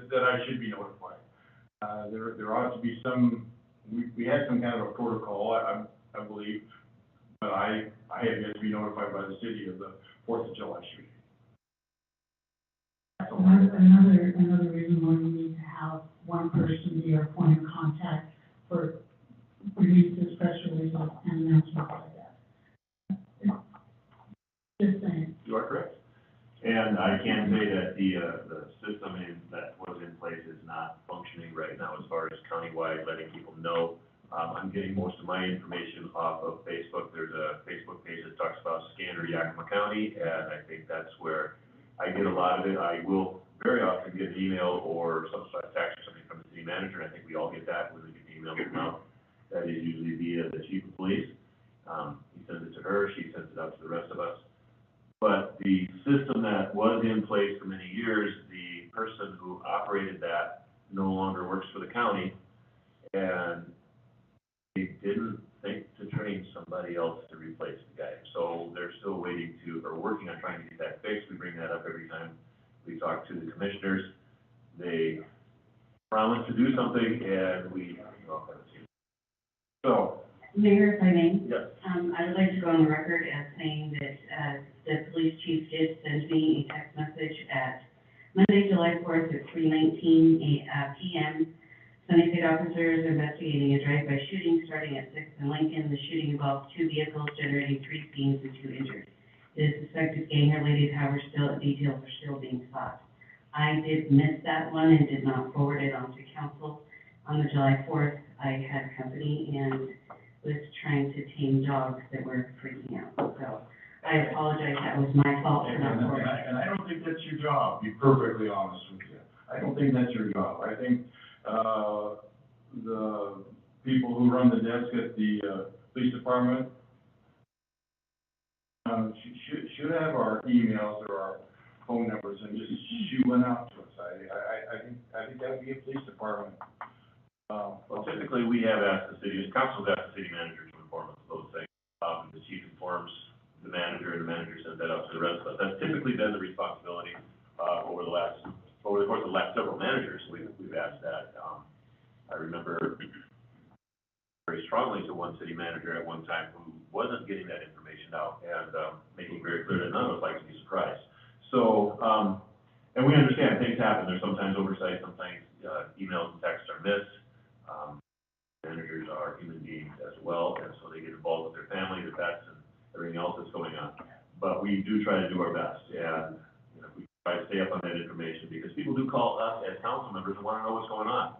that I should be notified? There ought to be some, we had some kind of a protocol, I believe, but I have yet to be notified by the city of the 4th of July shooting. Another reason why we need to have one person be our point of contact for releases, press releases, and announcements like that. Just saying. You are correct. And I can say that the system that was in place is not functioning right now as far as countywide letting people know. I'm getting most of my information off of Facebook. There's a Facebook page that talks about Scanner Yakima County, and I think that's where I get a lot of it. I will very often get an email or some sort of text or something from the city manager. I think we all get that when we get the email from out. That is usually via the chief of police. He sends it to her, she sends it out to the rest of us. But the system that was in place for many years, the person who operated that no longer works for the county, and they didn't think to train somebody else to replace the guy. So they're still working on trying to get that fixed. We bring that up every time we talk to the commissioners. they promised to do something, and we, so, Mayor, if I may, yes. I would like to go on the record as saying that, the police chief did send me a text message at Monday, July 4th at 3:19 PM. Sunnyside officers investigating a drive-by shooting starting at 6th and Lincoln. The shooting involved 2 vehicles generating 3 scenes and 2 injured. It is suspected gang-related, however, details are still being sought. I did miss that one and did not forward it on to council. On the July 4th, I had company and was trying to tame dogs that were freaking out. So I apologize, that was my fault for not forwarding. And I don't think that's your job, to be perfectly honest with you. I don't think that's your job. I think, the people who run the desk at the, police department, should have our emails or our phone numbers and just shoot one out to us. I think that would be a police department. Well, typically, we have asked the city, council's asked the city manager to inform us of those things. The chief informs the manager, and the manager sends that out to the rest of us. That's typically been the responsibility, over the course of the last several managers, we've asked that. I remember very strongly to one city manager at one time who wasn't getting that information out and, making very clear that none of us like to be surprised. So, and we understand things happen. There's sometimes oversight, sometimes, emails and texts are missed. Managers are human beings as well, and so they get involved with their family, their pets, and everything else that's going on. But we do try to do our best, and, you know, we try to stay up on that information, because people do call us as council members and want to know what's going on.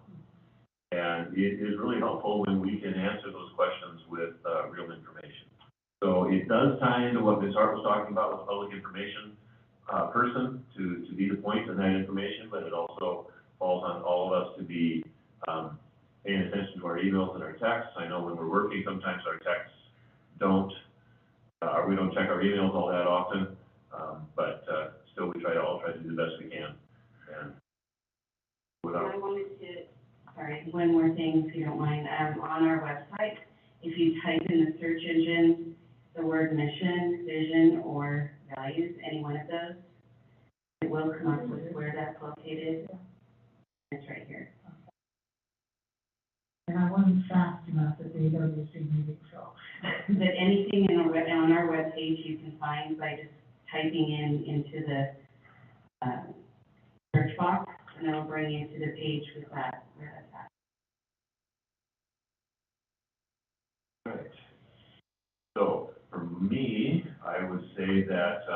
And it is really helpful when we can answer those questions with, real information. So it does tie into what Ms. Hart was talking about with the public information, person, to be the point in that information, but it also falls on all of us to be, paying attention to our emails and our texts. I know when we're working, sometimes our texts don't, we don't check our emails all that often, but still we all try to do the best we can. And without. I wanted to, sorry, one more thing, if you don't mind. On our website, if you type in the search engine the word mission, vision, or values, any one of those, it will come up with where that's located. It's right here. And I wasn't fast enough at the AWC meeting, so. But anything on our webpage you can find by just typing into the, search box, and it'll bring you to the page with that, where that's at. Right. So for me, I would say that,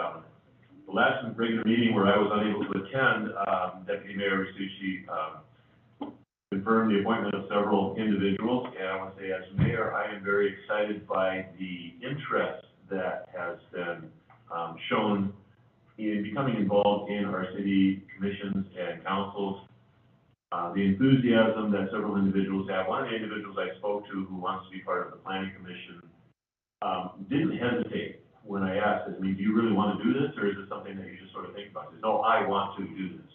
the last regular meeting where I was unable to attend, Deputy Mayor Risucci, confirmed the appointment of several individuals, and I want to say as mayor, I am very excited by the interest that has been, shown in becoming involved in our city commissions and councils. The enthusiasm that several individuals have. One of the individuals I spoke to who wants to be part of the planning commission, didn't hesitate when I asked him, I mean, do you really want to do this, or is this something that you just sort of think about? He said, no, I want to do this.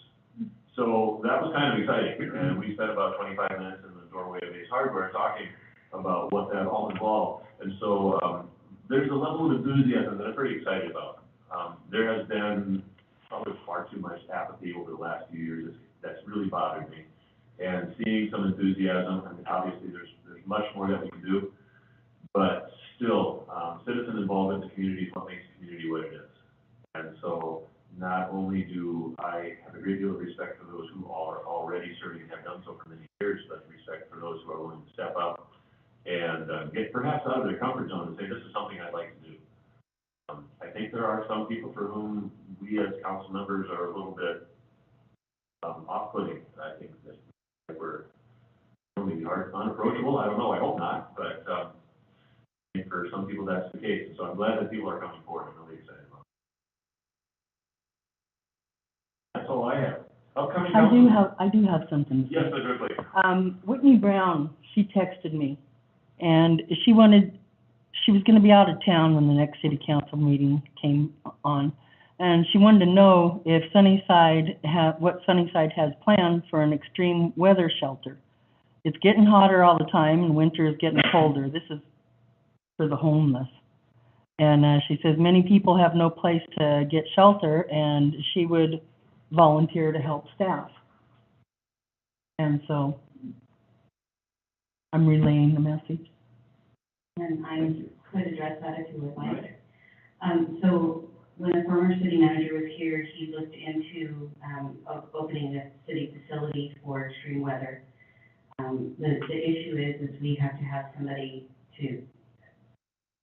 So that was kind of exciting, and we spent about 25 minutes in the doorway of Ace Hardware talking about what that all involved. And so, there's a level of enthusiasm that I'm pretty excited about. There has been probably far too much apathy over the last few years that's really bothered me. And seeing some enthusiasm, I mean, obviously there's much more that we can do, but still, citizen involvement in the community is what makes the community what it is. And so, not only do I have a great deal of respect for those who are already serving and have done so for many years, but respect for those who are willing to step up and get perhaps out of their comfort zone and say, this is something I'd like to do. I think there are some people for whom we as council members are a little bit off-putting. I think that we're maybe unapproachable. I don't know, I hope not, but I think for some people that's the case. So I'm glad that people are coming forward. I'm really excited about it. That's all I have. Upcoming council. I do have something to say. Yes, Mr. Ripley. Whitney Brown, she texted me, and she was gonna be out of town when the next city council meeting came on, and she wanted to know if what Sunnyside has planned for an extreme weather shelter. It's getting hotter all the time, and winter is getting colder. This is for the homeless. And she says many people have no place to get shelter, and she would volunteer to help staff. And so I'm relaying the message. And I could address that if you would like. So when the former city manager was here, he looked into, opening a city facility for extreme weather. The issue is we have to have somebody to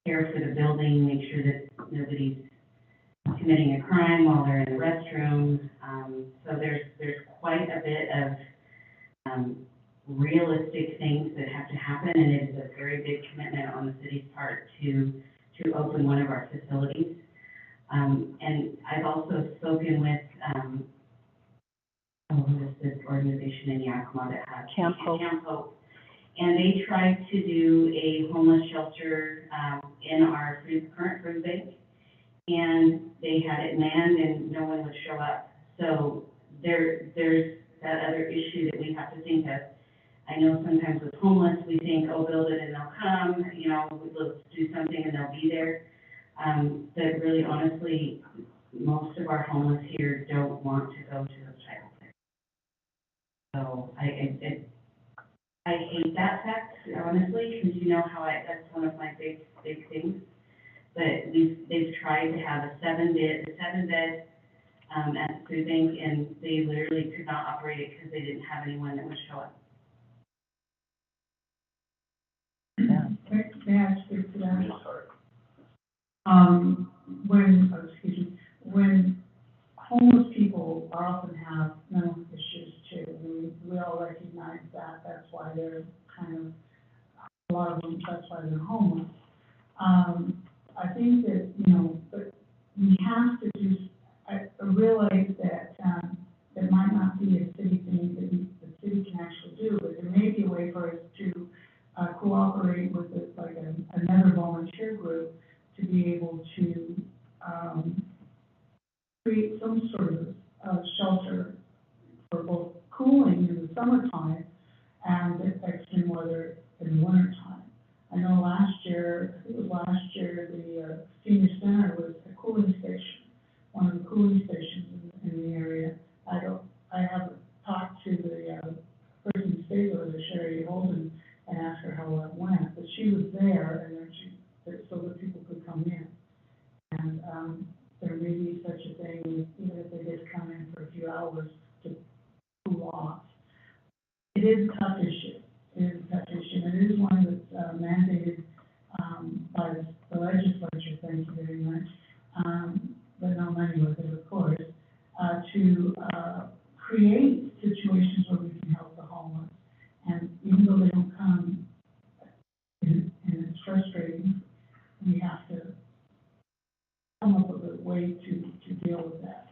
care for the building, make sure that nobody's committing a crime while they're in the restroom. So there's quite a bit of, realistic things that have to happen, and it is a very big commitment on the city's part to open one of our facilities. And I've also spoken with, who is this organization in Yakima that has? Camp Hope. Camp Hope. And they tried to do a homeless shelter, in our current food bank, and they had it manned and no one would show up. So there's that other issue that we have to think of. I know sometimes with homeless, we think, oh, build it and they'll come, you know, we'll do something and they'll be there. But really, honestly, most of our homeless here don't want to go to those type of places. So I hate that fact, honestly, because you know how that's one of my big things. But they've tried to have a seven bed at the food bank, and they literally could not operate it because they didn't have anyone that would show up. Yeah. May I speak to that? Yes, sorry. When homeless people often have mental issues too, we all recognize that, that's why they're kind of, a lot of them, that's why they're homeless. I think that, you know, but we have to just, I realize that, it might not be a city thing that the city can actually do, but there may be a way for us to cooperate with another volunteer group to be able to create some sort of shelter for both cooling in the summertime and extreme weather in the wintertime. I know last year, the senior center was a cooling station, one of the cooling stations in the area. I haven't talked to the person who stayed there, the Sherry Holden, and asked her how that went, but she was there, and then so that people could come in. And there may be such a thing, even if they just come in for a few hours to cool off. It is a tough issue. And it is one that's mandated by the legislature, thank you very much, but no money with it, of course, to create situations where we can help the homeless. And even though they don't come, and it's frustrating, we have to come up with a way to deal with that.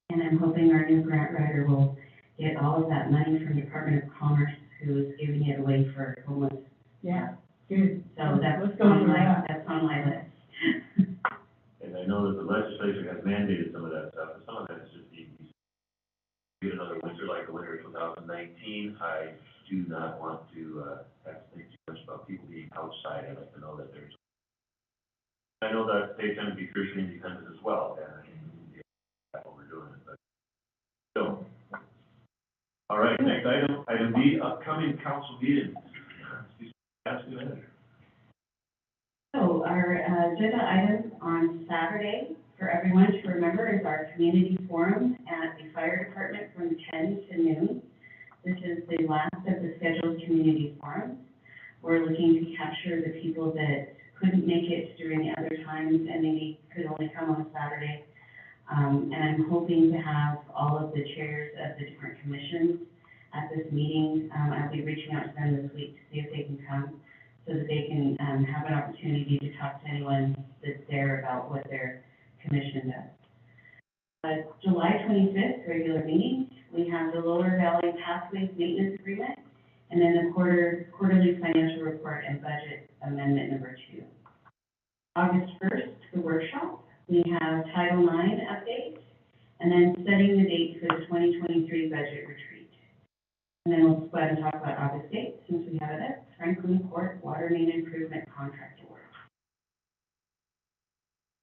And I'm hoping our new grant writer will get all of that money from the Department of Commerce, who is giving it away for homeless. Yeah, good. So that's Let's go on for my, that. that's on my list. And I know that the legislature has mandated some of that stuff, but some of that is just easy. Get another winter like the winter of 2019, I do not want to, have to think too much about people being outside. I'd like to know that there's, I know that they tend to be fiercely independent as well, and I think that's what we're doing, but still. All right, next item B, upcoming council meetings. Ask the manager. So our agenda items on Saturday, for everyone to remember, is our community forum at the fire department from 10 to noon. This is the last of the scheduled community forums. We're looking to capture the people that couldn't make it during the other times and maybe could only come on a Saturday. And I'm hoping to have all of the chairs of the different commissions at this meeting. I'll be reaching out to them this week to see if they can come, so that they can have an opportunity to talk to anyone that's there about what their commission does. July 25th, regular meeting, we have the Lower Valley Pathways Maintenance Agreement, and then the quarterly financial report and budget amendment number 2. August 1st, the workshop, we have Title IX update, and then setting the date for the 2023 budget retreat. And then we'll go ahead and talk about August 8th, since we have it at Franklin Court Water Main Improvement Contract Award.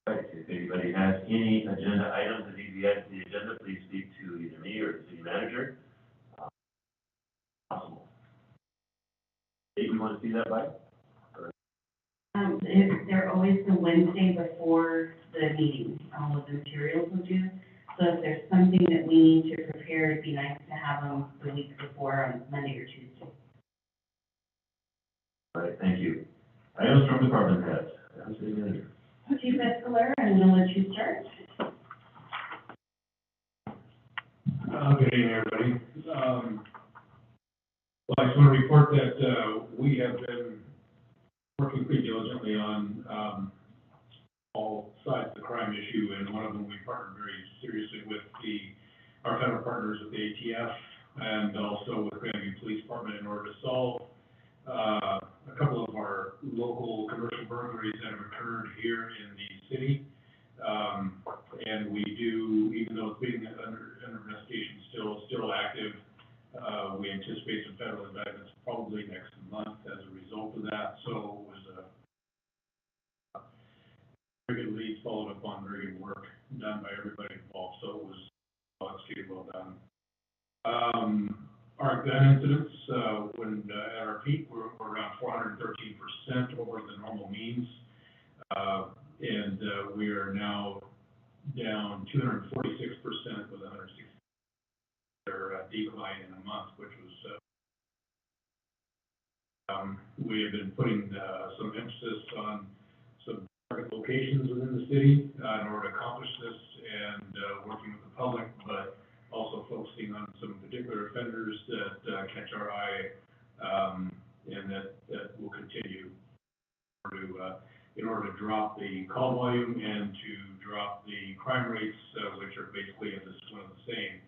Right, if anybody has any agenda items that need to be added to the agenda, please speak to either me or the city manager. you want to see that by? They're always the Wednesday before the meeting, all of the materials will do. So if there's something that we need to prepare, it'd be nice to have them the week before on Monday or Tuesday. All right, thank you. Items from department heads. City Manager. Chief Escalera, and we'll let you start. Good evening, everybody. Well, I just want to report that, we have been working pretty diligently on, all sides of the crime issue, and one of them we partnered very seriously with our federal partners with the ATF and also with Grandview Police Department in order to solve, a couple of our local commercial burglaries that have occurred here in the city. And we do, even though it's being under investigation, still active, we anticipate some federal indictments probably next month as a result of that. So it was a very good lead, followed up on very good work done by everybody involved. So it was well executed, well done. Our gun incidents, at our peak, were around 413% over the normal means. And we are now down 246% with 160 decline in a month, which was, we have been putting some emphasis on some target locations within the city in order to accomplish this and working with the public, but also focusing on some particular offenders that catch our eye and that will continue in order to drop the call volume and to drop the crime rates, which are basically at this one of the same.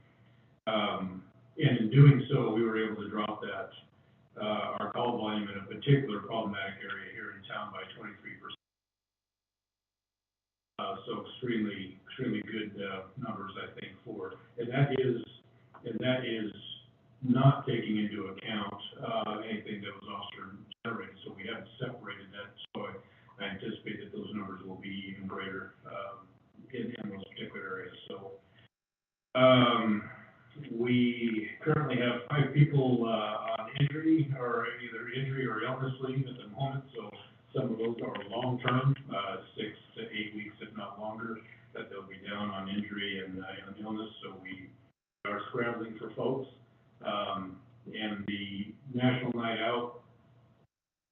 And in doing so, we were able to drop that our call volume in a particular problematic area here in town by 23%. So extremely good numbers, I think, and that is not taking into account anything that was officer generated. So we haven't separated that. So I anticipate that those numbers will be even greater in those particular areas. So we currently have 5 people on injury or either injury or illness leave at the moment. So some of those are long-term, 6 to 8 weeks, if not longer, that they'll be down on injury and illness. So we are scrambling for folks. And the National Night Out,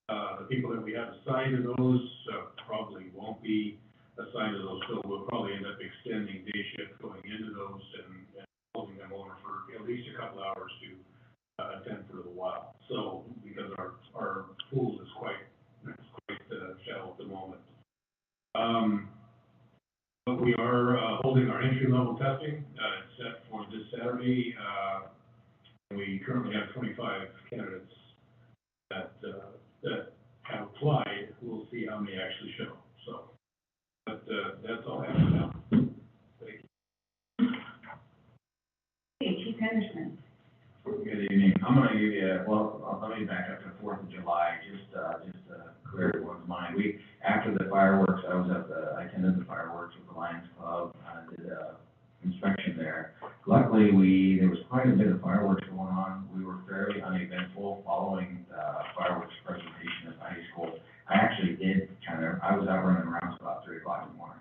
the people that we have assigned to those probably won't be assigned to those. So we'll probably end up extending day shift going into those and holding them over for at least a couple hours to attend for a little while. So because our pool is quite shallow at the moment. But we are holding our entry-level testing. It's set for this Saturday. We currently have 25 candidates that have applied. We'll see how many actually show. So, but that's all I have now. Thank you. Hey, Chief Henderson. Good evening. I'm going to give you, let me back up to 4th of July, just to clear everyone's mind. After the fireworks, I attended the fireworks with the Lions Club, did inspection there. Luckily, there was quite a bit of fireworks going on. We were fairly uneventful following the fireworks presentation at the high school. I actually did I was out running around about 3 o'clock in the morning.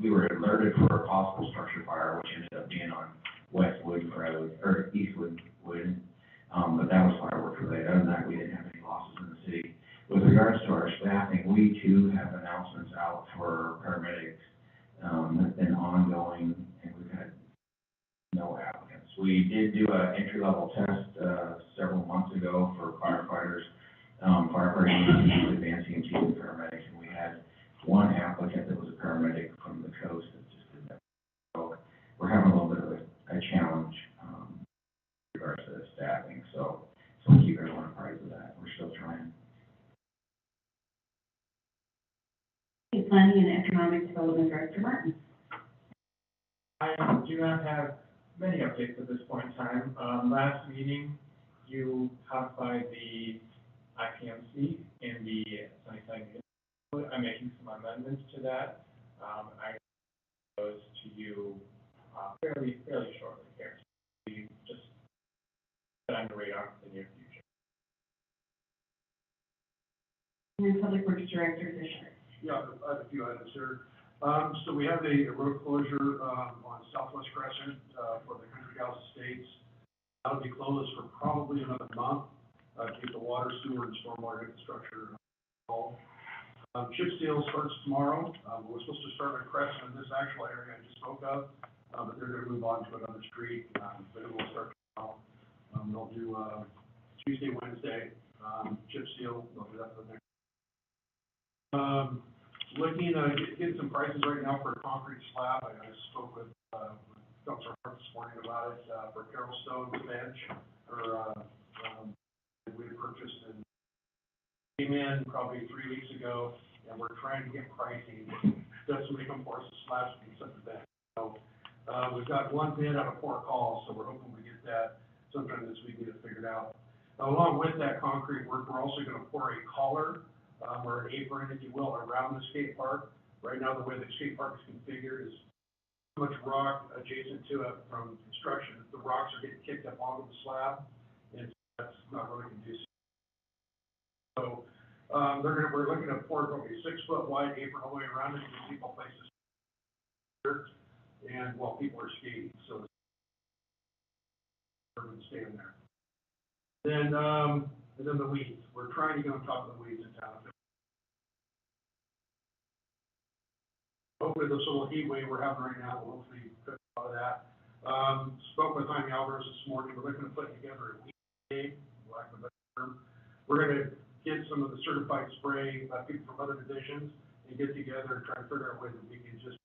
We were alerted for a possible structure fire, which ended up being on Westwood Road, or Eastwood Wood. But that was fireworks related. Other than that, we didn't have any losses in the city. With regards to our staffing, we too have announcements out for paramedics. That's been ongoing, and we've had no applicants. We did do an entry-level test several months ago for firefighters, advancing and teaching paramedics, and we had one applicant that was a paramedic from the coast that just didn't have. So we're having a little bit of a challenge in regards to the staffing. So we'll keep everyone apprised of that. We're still trying. Planning and Economic Development Director Martin. I do not have many updates at this point in time. Last meeting, you codified the IPMC in the Sunnyside. I'm making some amendments to that. I those to you fairly shortly here. We just on the radar for the near future. And Public Works Director Fisher. Yeah, I have a few items here. So we have a road closure, on Southwest Crescent, for the Country House Estates. That'll be closed for probably another month, to keep the water, sewer, and stormwater infrastructure involved. Chip seal starts tomorrow. We're supposed to start at Crescent in this actual area I just spoke of, but they're gonna move on to another street, but it will start tomorrow. They'll do, Tuesday, Wednesday, chip seal, they'll do that for the next. Looking, getting some prices right now for a concrete slab. I spoke with Dr. Hart this morning about it, for Carroll Stone bench, we purchased and came in probably 3 weeks ago, and we're trying to get pricing. Does somebody come for us, the slabs to be sent to bench. So, we've got one bid out of 4 calls, so we're hoping we get that sometime this week, get it figured out. Along with that concrete work, we're also gonna pour a collar, or an apron, if you will, around the skate park. Right now, the way the skate park is configured is so much rock adjacent to it from construction. The rocks are getting kicked up onto the slab, and that's not really conducive. So, we're looking to pour probably a 6-foot wide apron all the way around it, to give people places and while people are skating, so it's staying there. And then the weeds. We're trying to get on top of the weeds in town. Hopefully, this little heat wave we're having right now will hopefully cut a lot of that. Spoke with Jaime Alvarez this morning. We're looking to put together a weed day, lack of a better term. We're going to get some of the certified spray, people from other divisions, and get together and try to figure out ways that we can just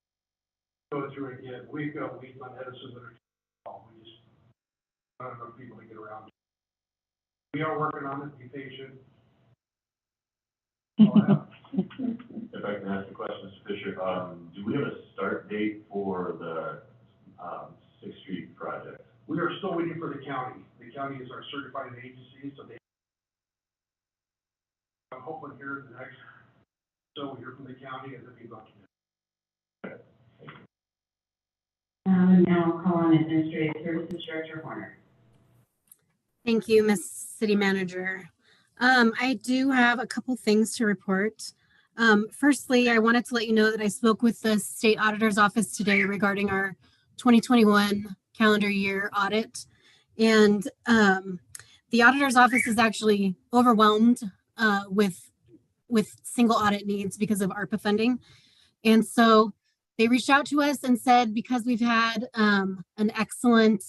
go through and get. We've got weeds on Edison that are tall. We just not enough people to get around. We are working on it. Be patient. If I can ask a question, Mr. Fisher, do we have a start date for the, 6th Street project? We are still waiting for the county. The county is our certifying agency, so I'm hoping here in the next, so we hear from the county and then be lucky. And now I'll call on Administrative Services Director Horner. Thank you, Ms. City Manager. I do have a couple things to report. Firstly, I wanted to let you know that I spoke with the State Auditor's Office today regarding our 2021 calendar year audit. And the Auditor's Office is actually overwhelmed with single audit needs because of ARPA funding. And so they reached out to us and said, because we've had an excellent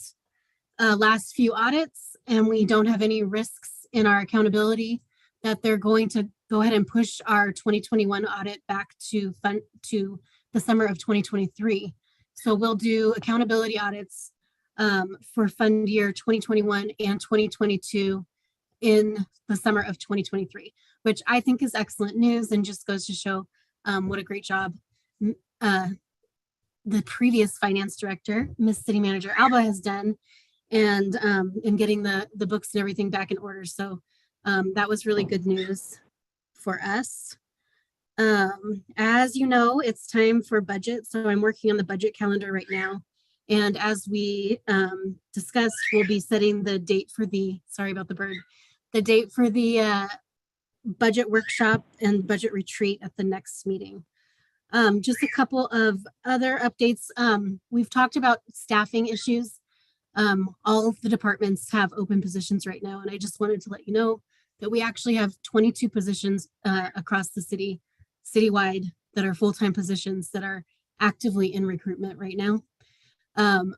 last few audits and we don't have any risks in our accountability, that they're going to go ahead and push our 2021 audit back to the summer of 2023. So we'll do accountability audits for fund year 2021 and 2022 in the summer of 2023, which I think is excellent news and just goes to show what a great job the previous finance director, Ms. City Manager Alba, has done, and in getting the books and everything back in order. So that was really good news for us. As you know, it's time for budget. So I'm working on the budget calendar right now. And as we discussed, we'll be setting the date for the, sorry about the bird, the date for the budget workshop and budget retreat at the next meeting. Just a couple of other updates. We've talked about staffing issues. All of the departments have open positions right now, and I just wanted to let you know that we actually have 22 positions across the citywide, that are full-time positions that are actively in recruitment right now.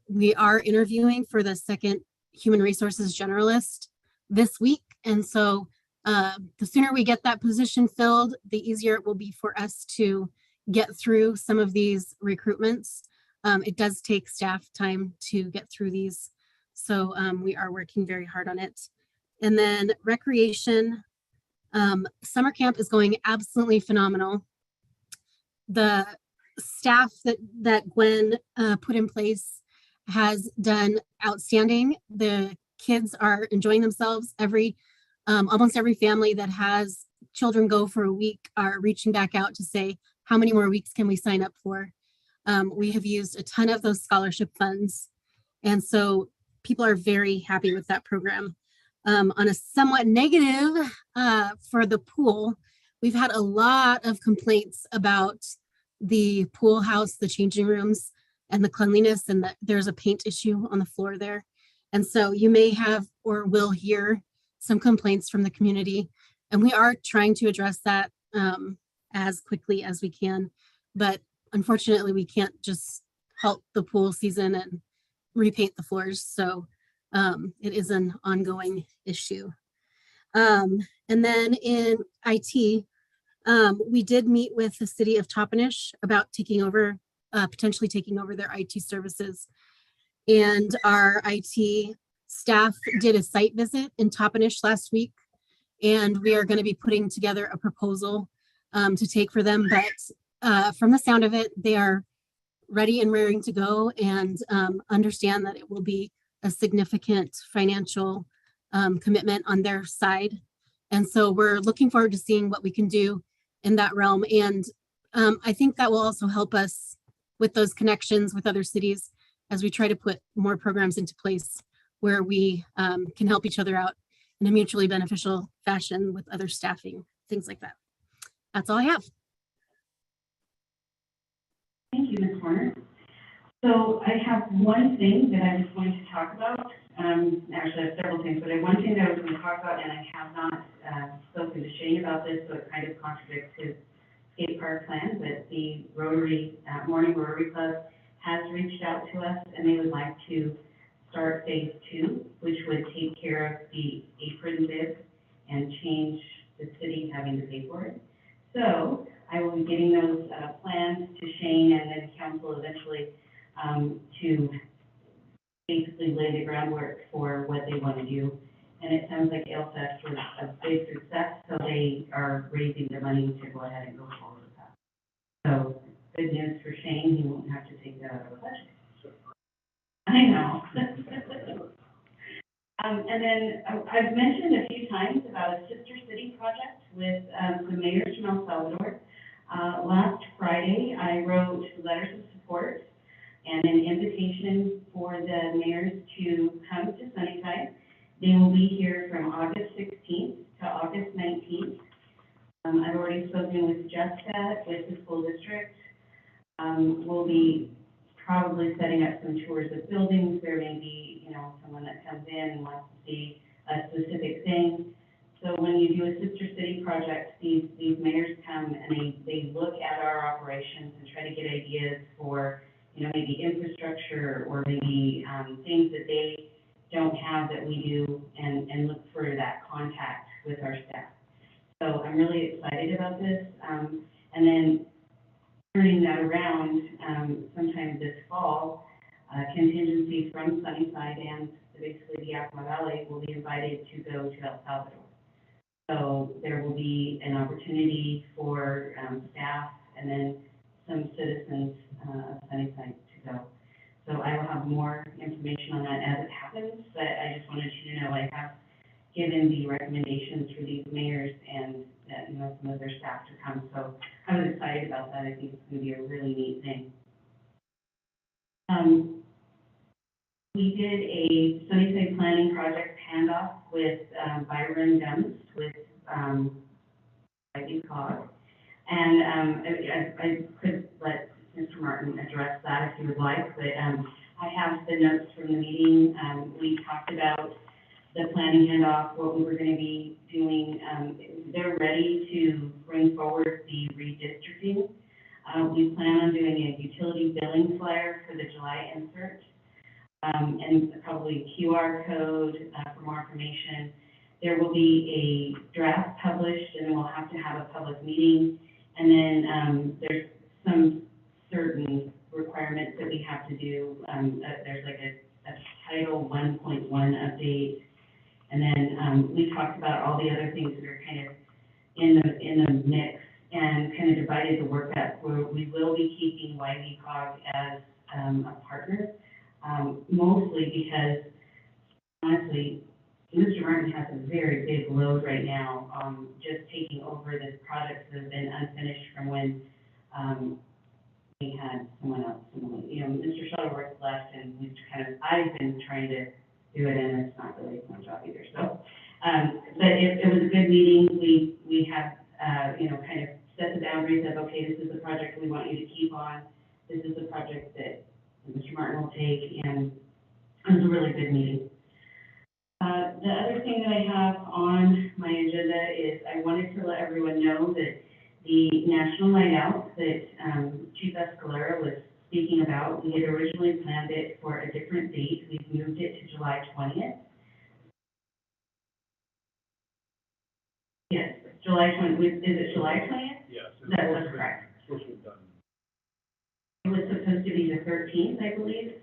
We are interviewing for the second human resources generalist this week, and so the sooner we get that position filled, the easier it will be for us to get through some of these recruitments. It does take staff time to get through these. So we are working very hard on it. And then recreation, summer camp is going absolutely phenomenal. The staff that Gwen put in place has done outstanding. The kids are enjoying themselves. Almost every family that has children go for a week are reaching back out to say, how many more weeks can we sign up for? We have used a ton of those scholarship funds. And so people are very happy with that program. On a somewhat negative, for the pool, we've had a lot of complaints about the pool house, the changing rooms, and the cleanliness, and that there's a paint issue on the floor there. And so you may have or will hear some complaints from the community, and we are trying to address that as quickly as we can. But unfortunately, we can't just halt the pool season and repaint the floors. So it is an ongoing issue. And then in IT, we did meet with the city of Toppenish about taking over, potentially taking over their IT services. And our IT staff did a site visit in Toppenish last week, and we are going to be putting together a proposal to take for them. But from the sound of it, they are ready and raring to go, and understand that it will be a significant financial commitment on their side. And so we're looking forward to seeing what we can do in that realm. And I think that will also help us with those connections with other cities as we try to put more programs into place where we can help each other out in a mutually beneficial fashion with other staffing, things like that. That's all I have. Thank you, Ms. Horner. So I have one thing that I was going to talk about. Actually, I have several things, but I have one thing that I was going to talk about, and I have not spoken to Shane about this, so it kind of contradicts his skate park plan. But the Rotary, Morning Rotary Club has reached out to us, and they would like to start phase 2, which would take care of the apron bib and change the city having to pay for it. So I will be getting those plans to Shane and then council eventually to basically lay the groundwork for what they want to do. And it sounds like AilFest was a big success, so they are raising the money to go ahead and go forward with that. So good news for Shane, he won't have to take that out of the budget. I know. And then I've mentioned a few times about a sister city project with the mayors from El Salvador. Last Friday, I wrote letters of support and an invitation for the mayors to come to Sunnyside. They will be here from August 16th to August 19th. I've already spoken with Jessica with the school district. We'll be probably setting up some tours of buildings. There may be, someone that comes in and wants to see a specific thing. So when you do a sister city project, these mayors come and they look at our operations and try to get ideas for, maybe infrastructure or maybe things that they don't have that we do, and look for that contact with our staff. So I'm really excited about this. And then turning that around, sometime this fall, contingency from Sunnyside and basically the Yakima Valley will be invited to go to El Salvador. So there will be an opportunity for staff and then some citizens of Sunnyside to go. So I will have more information on that as it happens, but I just wanted you to know I have given the recommendations for these mayors and some of their staff to come. So I was excited about that. I think it's going to be a really neat thing. We did a Sunnyside planning project handoff with Byron Guns with COG. And I could let Mr. Martin address that if you would like, but I have the notes from the meeting. We talked about the planning handoff, what we were going to be doing. They're ready to bring forward the redistricting. We plan on doing a utility billing flyer for the July insert, and probably a QR code for more information. There will be a draft published, and then we'll have to have a public meeting. And then there's some certain requirements that we have to do. There's like a Title 1.1 update. And then we talked about all the other things that are kind of in the mix, and kind of divided the work up, where we will be keeping YVCOG as a partner, mostly because, honestly, Mr. Martin has a very big load right now, just taking over the projects that have been unfinished from when we had someone else. Mr. Shuttleworth left, and I've been trying to do it, and it's not really my job either. So But it was a good meeting. We had, kind of set the boundaries of, okay, this is the project we want you to keep on. This is the project that Mr. Martin will take, and it was a really good meeting. The other thing that I have on my agenda is I wanted to let everyone know that the National Night Out that Chief Escalera was speaking about, we had originally planned it for a different date. We've moved it to July 20th. Yes, July 20th. Is it July 20th? Yes. That's correct. Supposed to be done. It was supposed to be the 13th, I believe.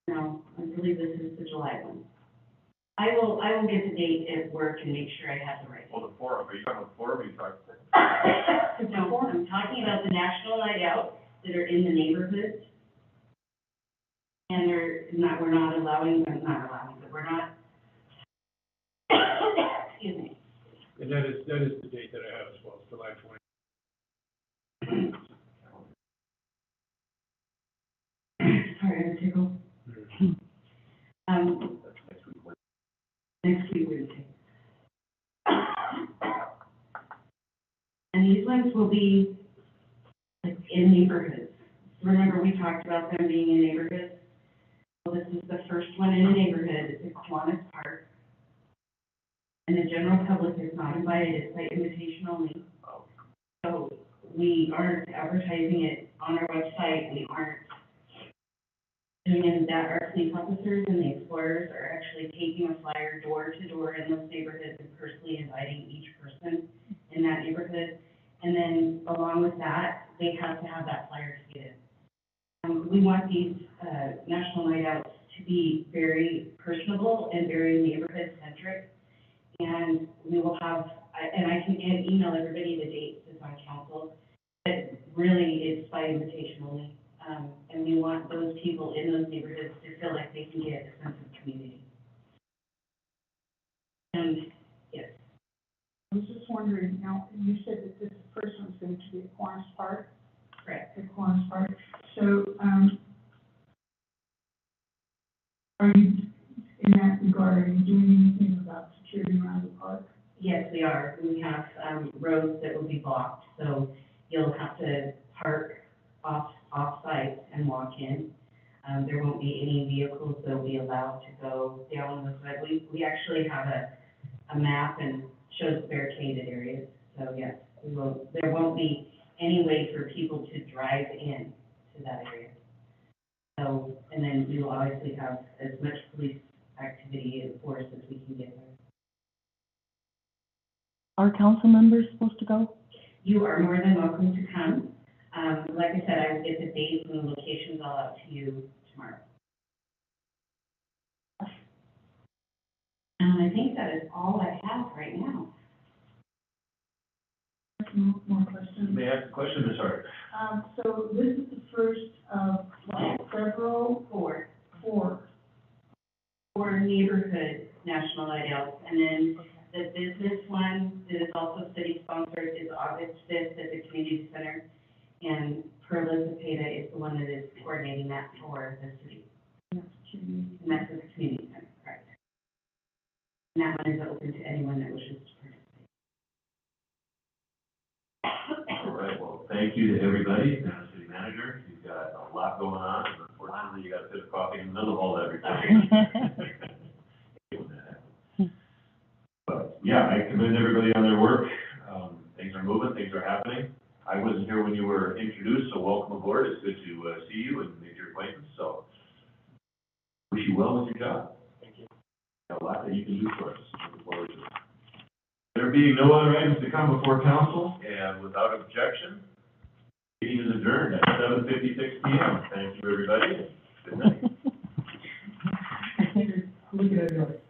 No, I believe this is the July one. I will get the date at work and make sure I have the right date. Well, the forum, are you talking about the forum, or are you talking? No, I'm talking about the National Night Out that are in the neighborhoods. And we're not allowing, but we're not, excuse me. And that is the date that I have as well, July 20th. Sorry, I'm tickled. Next week Wednesday. And these ones will be like in neighborhoods. Remember, we talked about them being in neighborhoods? Well, this is the first one in a neighborhood. It's at Kiwanis Park. And the general public is not invited. It's by invitation only. So we aren't advertising it on our website. We aren't doing any of that. Our police officers and the explorers are actually taking a flyer door to door in those neighborhoods and personally inviting each person in that neighborhood. And then along with that, they have to have that flyer to get in. We want these national night outs to be very personable and very neighborhood centric. And we will have, and I can email everybody the dates that's on council, but really it's by invitation only. And we want those people in those neighborhoods to feel like they can get a sense of community. And, yes. I was just wondering, now, you said that this first one's going to be at Kiwanis Park? Correct. At Kiwanis Park. So, are you, in that regard, are you doing anything about security around the park? Yes, we are. We have roads that will be blocked, so you'll have to park off-site and walk in. There won't be any vehicles that will be allowed to go down the side. We actually have a map and shows barricaded areas. So yes, there won't be any way for people to drive in to that area. So, and then we will obviously have as much police activity and force as we can get there. Are council members supposed to go? You are more than welcome to come. Like I said, I will get the dates and the locations all out to you tomorrow. And I think that is all I have right now. More questions? May I ask a question, Ms. Hart? So this is the first of several? Four neighborhood national night outs. And then the business one that is also city sponsored is August 5th at the community center. And Perla Zepeda is the one that is coordinating that for the city. And that's at the community center, correct. And that one is open to anyone that wishes to participate. All right, well, thank you to everybody, Madam City Manager. You've got a lot going on, and unfortunately, you got a bit of coffee in the middle of all that everything. But, yeah, I commend everybody on their work. Things are moving, things are happening. I wasn't here when you were introduced, so welcome aboard. It's good to see you and make your acquaintance, so wish you well with your job. Thank you. Got a lot that you can do for us. Looking forward to it. There being no other items to come before council, and without objection, meeting is adjourned at 7:56 p.m. Thank you, everybody. Good night. Look at it.